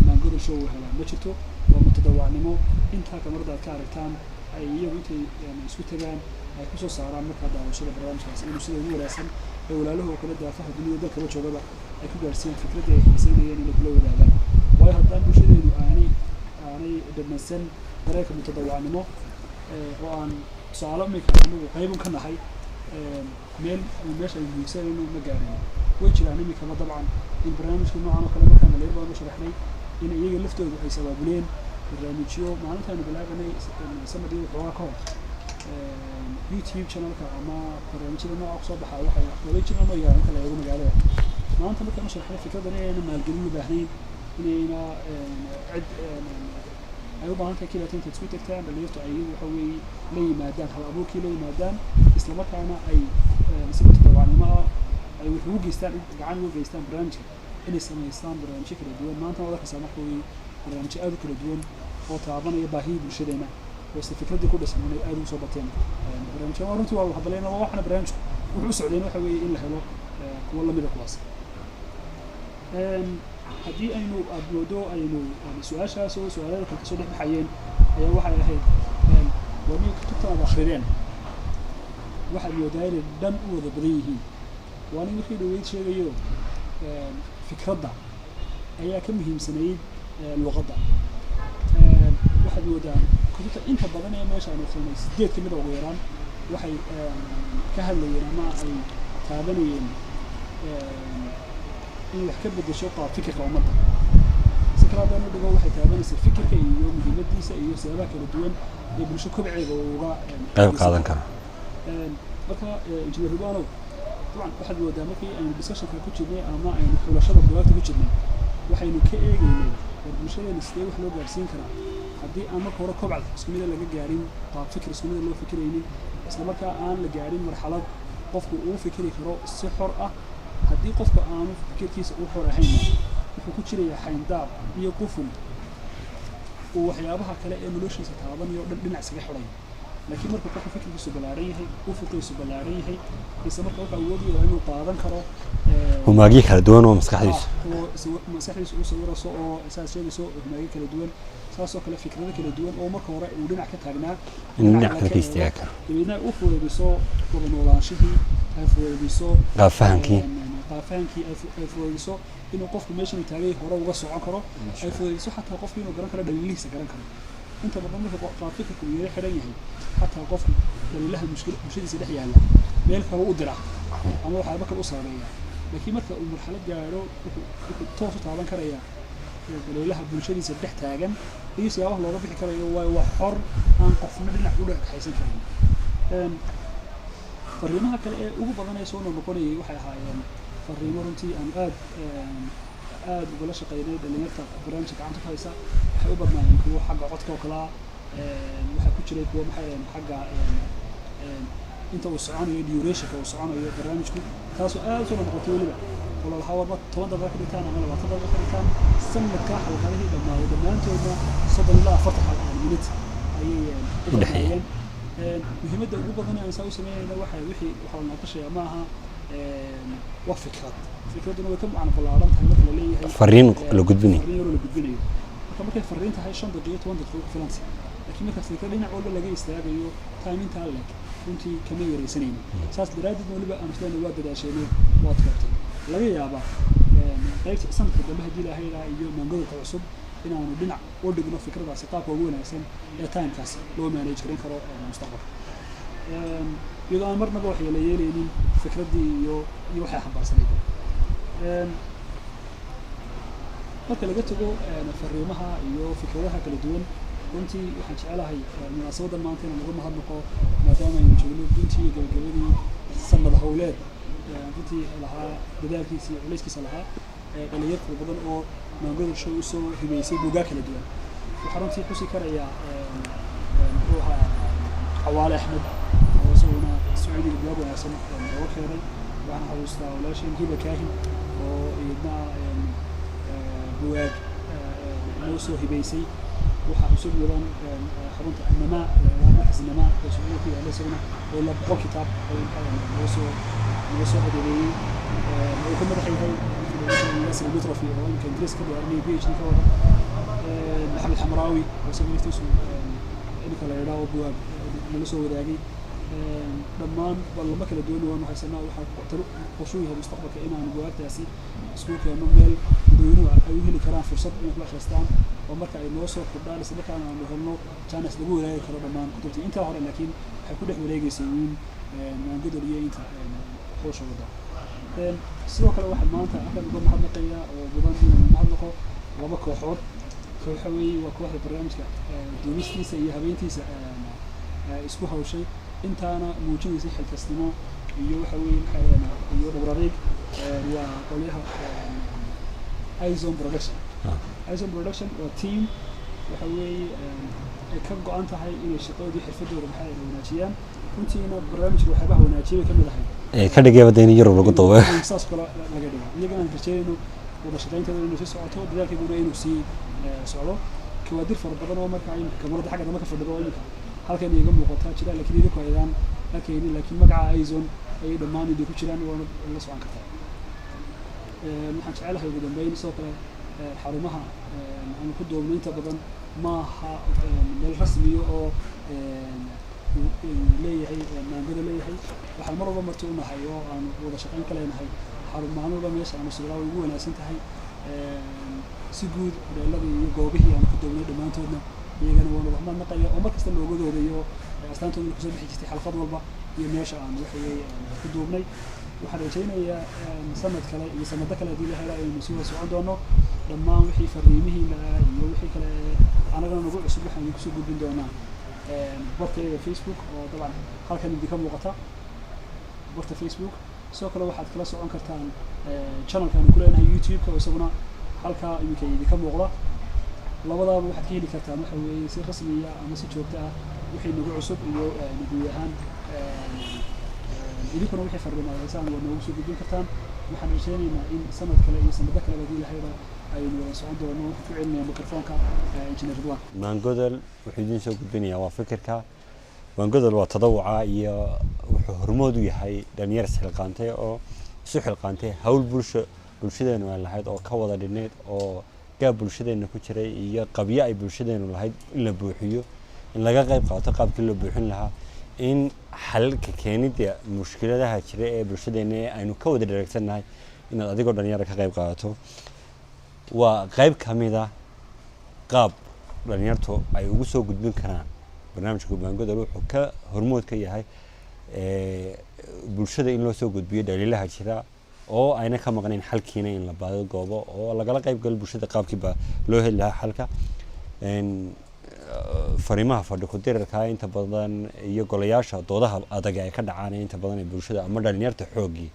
S4: maangoda show helaan ma jirto waa mutadawacnimo intaa kamarada aad ka aragtaan ay iyagu intay isku tagaan ay kusoo saaraan markaa daawashada barnaamijkaas inuu sida ugu wanaagsan ee walaaluhu oo kala daafaha dunida dalkaba joogaba ay ku gaarsiiyaan fikradda ay xiisaynayeen inay kula wadaagaan waayo haddaan bulshadeedu aanay dhamaysan dareenka mutadawacnimo oo aan tusaale imika anagu qaybun ka nahay meesha ay muhiimsanayno ma gaarino way jiraan imikaba dabcan in barnaamijka noocan oo kale markaan dhalinyar badan u sharaxnay in iyaga laftoodu ay sabaabuleen barnaamijyo maalintaanu bilaabanay sanadii waxoogaa ka hor YouTube channelka ama barnaamijyada nooca kusoo baxa waxay wada jiraan oo yahay inta la eego magaalada maanta markaan u sharaxnay fikraddan inayna maalgelin u baahnayn inayna cid ay u baahan tahay keliya inta isku tagtaan dhalinyartu ay waxa weeye la yimaadaan hal abuurkii la yimaadaan isla markaana ay si mutadawacnimo ah ay wax ugu geystaan gacan ugu geystaan barnaamijka inay samaystaan barnaamijyo kala duwan maanta waad arkaysaa marka way barnaamijyo aad u kala duwan oo taabanaya baahiyii bulshadeena oo isla fikraddii ku dhisan inay aad ugu soo bateen barnaamijka waa runtii waa la hadlayna waa waxna barnaamijku wuxuu u socdeen waxa weeye in la helo kuwo lamida kuwaas haddii aynu aadmoodo aynu su-aashaas oo su-aalada kale kasoo dhex baxayeen ayaa waxay ahayd warmii kutubta aad akrideen waxaad moodaa inay dhan u wada badan yihiin waa nin wixii dhaweyd sheegayo fikradda ayaa ka muhiimsanayd luqadda waxaad moodaa kutubta inta badan ee meesha aan akrinay 8 kamid ugu yaraan waxay ka hadlayeen ama ay taabanayeen in wax ka bedesho qaab fikirka ummadda si kala duwan u dhigo waxay taabanaysaa fikirka iyo muhiimadiisa iyo sababaha kala duwan ee bulsho kobceeda uga
S1: qayb qaadan kara
S4: marka injineer Ridwaano طبعا waxaad moodaa markii aynu discussionka ku jirnay ama aynu xulashada buugaagta ku jirnay waxaynu ka eegaynay bulshadeena sidee wax loo gaarsiin karaa haddii aan marka hore kobcad isku mid laga gaarin qaab fikir isku mid loo fikiraynin isla markaa aan la gaarin marxalad qofku uu fikiri karo si xor ah haddii qofka aanu fikirkiisa u xor ahayn wuxuu ku jirayaa xayndaab iyo quful uu waxyaabaha kale ee noloshiisa taabanayo dhan dhinac isaga xidhay laakiin marka qofka fikirkiisu ballaaran yahay ufukkiisu ballaaran yahay isla marka wuxuu awood u yahay inuu qaadan karo
S1: humaagyo kala duwan oo maskaxdiisa
S4: maskaxdiisa u sawirayso oo saas sheegayso humaagyo kala duwan saasoo kale fikrado kala duwan oo marka hore uu dhinac ka taagnaa
S1: in dhinac kale ka istaagi karo
S4: dabeedna u fududiso wada noolaanshihii ay fududiso
S1: qaabfahankii
S4: ay fududiso inuu qofku meeshan taagay hore uga socon karo ay fududiso xataa qofku inuu garan karo dhaliilihiisa garan karo inta badan marka qaab fikirku uu yahay xiran yahay xataa qofku dhaliilaha bulshadiisa dhex yaalla meel kale u dira ama waxaaba kale u saameeya laakiin marka uu marxalad gaadho wuxuu toos u taaban karayaa dhaliilaha bulshadiisa dhex taagan iyo siyaabaha looga bixi karayo waa wax xor aan qofna dhinac u dhexaysan karin fariimaha kale ee ugu badan ee soo noqonayay waxay ahaayeen fariimo runtii aan aad ugala shaqeynay dhalinyarta barnaamijka gacanta ku haysa waxay u badnaayeen kuwo xagga codka oo kalaa waxaa ku jiray kuwo maxay xagga inta uu soconayo durationka uu soconayo barnaamijku taasoo aad soo noqotay weliba wala lahaa warba 10 daqiiqo ka dhigtaan ama 20 daqiiqo ka dhigtaan sanadka xalqadihii dhammaayay dhammaantoodna 30 ilaa 40 minute ayay u dhexeeyeen muhiimadda ugu badan ee aan saa u sameynayna waxaa la naqashayaa ma aha waa fikraduna way ka macno ballaaran tahay marka la leeyahay
S1: fariin la gudbinayo
S4: marka markay fariin tahay 5 daqiiqo 10 daqiiqo ku filan laakiin marka fikrad dhinac walba laga istaagayo timeinta leg runtii kama yaraysanayno saas daraaddeed waliba aan isleena waa dadaasheenay waad kartay laga yaabaa qaybta sanadka dambe haddii ilaahay iyo maangoolka cusub inaanu dhinac u dhigno fikradaasi qaabka ugu wanaagsan ee timekaas loo manage karin karo mustaqbalka iyadoo aan marnaba wax la yeelaynin fikraddii iyo waxay xambaarsanayd marka laga tago fariimaha iyo fikradaha kala duwan runtii waxaan jecelahay munaasabadan maanta inaan uga mahadnaqo maadaama aynu joogno runtii gabagabadii sanad howleed runtii lahaa dadaalkiisii culayskiisa lahaa dhalinyar fara badan oo maangoda show usoo hibeysay buugaa kala duwan waxaa runtii xusi karayaa muxuu ahaa xawaale axmed oo isaguna sacuudiga bugaag wanaagsan ooga keenay waxaan xasuustaa walaasheen hiba kaahin oo iyadna bugaag noo soo hibeysay waxaa cusub mudan xarunta namaa markas namaa oo suuqa ku yaala isaguna oo la 100 kitaab oo noo soo adeegay oo ka madax yahay nasir bitrofi oo in ingiriis ka dhigay PhD ka wada maxamed xamraawi oo isaguna naftiisu inka la yiraahdo buwaag nala soo wadaagay dhammaan lama kala duwan waan haysanaa waxaa talo qorshuhu mustaqbalka inaan buwaagtaasi isku keeno meel dadweynuhu ay u heli karaan fursad inay ku akhristaan oo marka ay noo soo kordhaan isla markaana aanu helno chance lagu wadaagi karo dhammaan kutubtii intaa hore laakiin waxay ku dhex wareegaysay maangodol iyo inta hawsha wada sidoo kale waxaa maanta halkan uga mahadnaqayaa oo mudan inaan mahadnaqo laba kooxood kooxa weeye waa kooxda barnaamijka duubistiisa iyo habeentiisa isku hawshay intaana muujinaysa xilkasnimo iyo waxa weeye maxaa iyo dhabradeeg waa qolyaha Izone Production waa team waxa weeye ay ka go'an tahay inay shaqadoodii xirfadooda maxay wanaajiyaan runtiina barnaamijka waxyaabaha wanaajiyay ka mid ahay
S1: ka dhigay wadayna Yurub lagu dawo
S4: saas kale laga dhigo iyagana rajayno wada shaqaynteeda inuu sii socoto dadaalkeeduna inuu sii socdo kawaadir fara badan oo marka ay kamarada xagga dambe ka fadhido imika halkan iyaga muuqataa jira laakiin idinku aydan arkaynin laakiin magaca Izone ay dhammaan idin ku jiraan oo la socon kartaa waxaan jecelahay ugu dambeyn sidoo kale xarumaha aan ku doobno inta badan maaha meel rasmi oo leeyahay maangoda leeyahay waxaan mar walba marti u nahay oo aan wada shaqayn ka leenahay xarumahan walba meesha aan sugaa ugu wanaagsan tahay si guud horeeladii iyo goobihii aan ku doobnay dhammaantoodna iyagana waan uga mahadnaqaya oo markasta loogadooda iyo astaantooda kusoo bixi jirtay xalqad walba iyo meesha aan waxay ku duubnay waxaan rajaynayaa sanad kale iyo sanado kale haddii la helo aynu sii wada socon doono dhammaan wixii fariimihiina iyo wixii kale anagana nagu cusub waxaan idinku soo gudbin doonaa bartayda Facebook oo dabcan halkan idinka muuqata barta Facebook sidoo kale waxaad kala socon kartaan channelkan ku leenahay YouTube-ka oo isaguna halkaa iminka idinka muuqda labadaaba waxaad ka heli kartaan waxa weeye si rasmiya ama si joogto ah wixii nagu cusub iyo guud ahaan idinkuna wixii farriimadeysaan waa noogu soo gudbin kartaan waxaan rajaynaynaa in sanad kale iyo sanado kale hadii lahayba aynu wada socon doono waxaan ku celinaya mikrofoonka injineer Ridwaan
S1: maangodol wuxuu idiin soo gudbinayaa waa fikirka maangodol waa tadawuca iyo wuxuu hormood u yahay dhalinyar isxilqaantay oo isu xilqaantay hawl bulshadeenu ay lahayd oo ka wada dhineed oo gaab bulshadeena ku jiray iyo qabyo ay bulshadeenu lahayd in la buuxiyo in laga qayb qaato qaabkii loo buuxin lahaa in xalka keenida mushkiladaha jira ee bulshadeena aynu ka wada dheregsannahay inaad adigoo dhalinyaro ka qayb qaadato waa qayb ka mid ah qaab dhalinyartu ay ugu soo gudbin karaan barnaamijka maangodol wuxuu ka hormood ka yahay bulshada in loo soo gudbiyo dhaliilaha jira oo ayna ka maqnayn xalkiina in la baado goobo oo lagala qayb galo bulshada qaabkiiba loo heli lahaa xalka fariimaha fadhi ku dirarka inta badan iyo golayaasha doodaha adag ay ka dhacaan inta badan ee bulshada ama dhalinyarta xoogii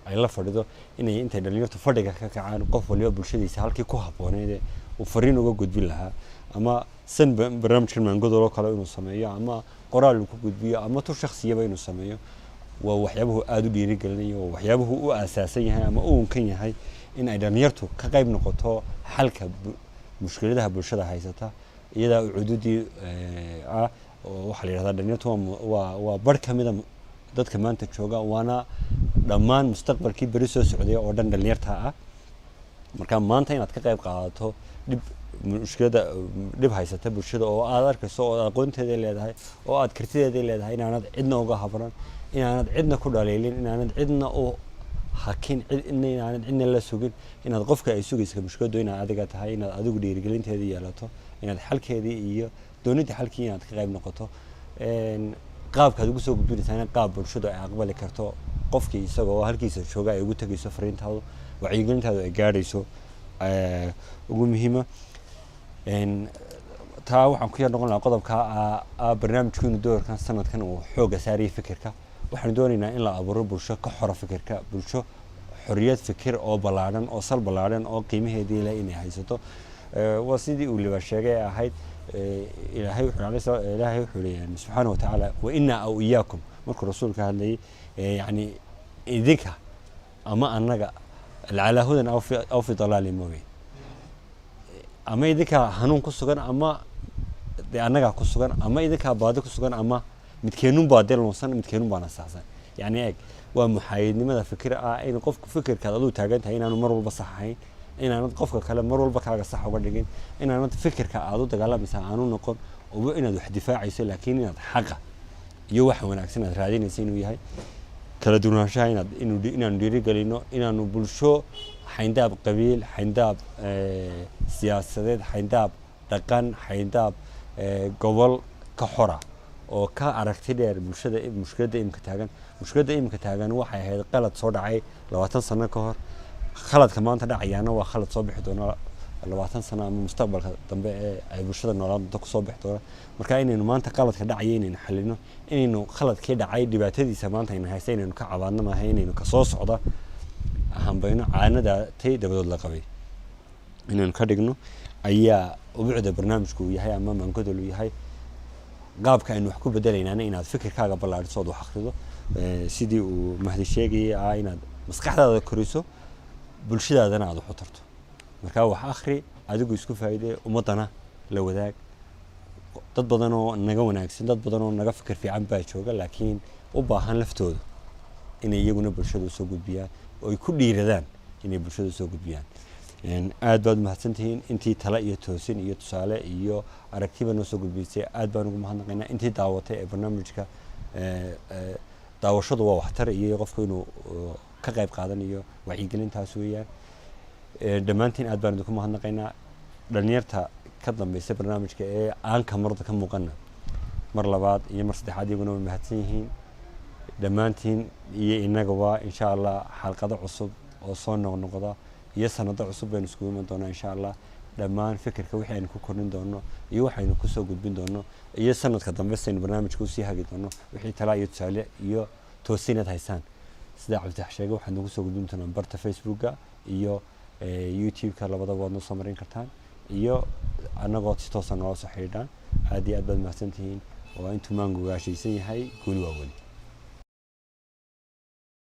S1: ay la fadhido inay intay dhalinyartu fadhiga ka kacaan qof waliba bulshadiisa halkii ku habbooneyd uu fariin uga gudbin lahaa ama san barnaamijkan maangodol oo kale inuu sameeyo ama qoraal uu ku gudbiyo ama tu shakhsiyaba inuu sameeyo waa waxyaabuhu aad u dhiirigelinayo waa waxyaabuhu u aasaasan yahay ama u unkan yahay in ay dhalinyartu ka qayb noqoto xalka mushkiladaha bulshada haysata iyadaa cududii ah oo waxaa la yidhahdaa dhalinyartu waa bar ka mida dadka maanta jooga waana dhammaan mustaqbalkii beri soo socday oo dhan dhalinyarta ah marka maanta inaad ka qayb qaadato mushkilada dhib haysata bulshada oo aad arkayso oo aqoonteeda leedahay oo aad kartideeda leedahay inaanad cidna uga habran inaanad cidna ku dhaleelin inaanad cidna u hakin inaanad cidna la sugin inaad qofka ay sugaysa mushkiladu inaad adiga tahay inaad adigu dhiirigelinteeda yeelato inaad xalkeedii iyo doonida xalkii inaad ka qayb noqoto qaabkaad ugu soo gudbinaysaa qaab bulshadu ay aqbali karto qofkii isagoo halkiisa jooga ay ugu tagayso fariintaadu wacyigelintaadu ay gaadhayso ugu muhiima taa waxaan ku yar noqon lahaa qodobka barnaamijkeenu doorkan sanadkan uu xooga saariyay fikirka waxaan doonaynaa in la abuuro bulsho ka xora fikirka bulsho xoriyad fikir oo ballaadhan oo sal ballaadhan oo qiimaheedii leh inay haysato waa sidii uu liba sheegay ahayd ilaahay wuxuu leeyahay subxaanahu watacaala wa innaa aw iyaakum markuu rasuulka hadlayay yacni idinka ama annaga calaa hudan aw fi dalaalin mubin ama idinkaa hanuun ku sugan ama dee annagaa ku sugan ama idinkaa baadi ku sugan ama midkeenun baa delunsan midkeenun baa nasaxsan yacni eeg waa muxaayidnimada fikir ah in qofku fikirkaad aduu taagan tahay inaanu mar walba sax ahayn inaanad qofka kale mar walba kaaga sax uga dhigin inaanad fikirka aad u dagaalamaysa aanu noqon oo inaad wax difaacayso laakiin inaad xaqa iyo wax wanaagsan aad raadinayso inuu yahay kala duwanaanshaha inaanu dhiirigelino inaanu bulsho xayndaab qabiil xayndaab siyaasadeed xayndaab dhaqan xayndaab gobol ka xora oo ka aragti dheer mushkiladda imika taagan waxay ahayd qalad soo dhacay 20 sano ka hor khaladka maanta dhacayaana waa khalad soo bixi doona 20 sano ama mustaqbalka dambe ee ay bulshada noolaan doonto ku soo bixi doona marka inaynu maanta qaladka dhacay inaynu xalino inaynu khaladkii dhacay dhibaatadiisa maanta aynu haysta inaynu ka cabaadno maaha inaynu ka soo socda hambayno caanada tay dabadood la qabay inaynu ka dhigno ayaa ubuucda barnaamijku uu yahay ama maangodol uu yahay qaabka aynu wax ku bedelaynaana inaad fikirkaaga ballaadhiso oo wax akhrido sidii uu mahdi sheegayay inaad maskaxdaada koriso bulshadaadana aad wax u tarto marka wax akhri adigu isku faa'iidee ummadana la wadaag dad badan oo naga wanaagsan dad badan oo naga fikir fiican baa jooga laakiin u baahan laftooda inay iyaguna bulshada soo gudbiyaan oo ay ku dhiiradaan inay bulshada soo gudbiyaan aad baad mahadsantihiin intii tala iyo toosin iyo tusaale iyo aragtiba noo soo gudbisay aad baan ugu mahadnaqaynaa intii daawatay ee barnaamijka daawashadu waa waxtar iyo qofku inuu ka qayb qaadanayo wacyigelintaas weeyaan dhammaantiin aad baan idinku mahadnaqaynaa dhalinyarta ka dambaysa barnaamijka ee aan kamarada ka muuqana mar labaad iyo mar saddexaad iyaguna way mahadsan yihiin dhammaantiin iyo innagaba insha allah xalqado cusub oo soo noqnoqda iyo sanado cusub baynu iskugu iman doonaa insha allah dhammaan fikirka wixii aynu ku kordhin doono iyo waxaynu kusoo gudbin doono iyo sanadka dambe saynu barnaamijka usii hagi doono wixii talaa iyo tusaale iyo toosinaad haysaan sida cabditax sheegay waxaad nagu soo gudbin doonaa barta facebooka iyo youtube-ka labadaba waad noo soo marin kartaan iyo annagoo si toosan noola soo xidhiidhaan aad iyo aad baad mahadsantihiin waa intuu maangu gaashaysan yahay guuli waa weli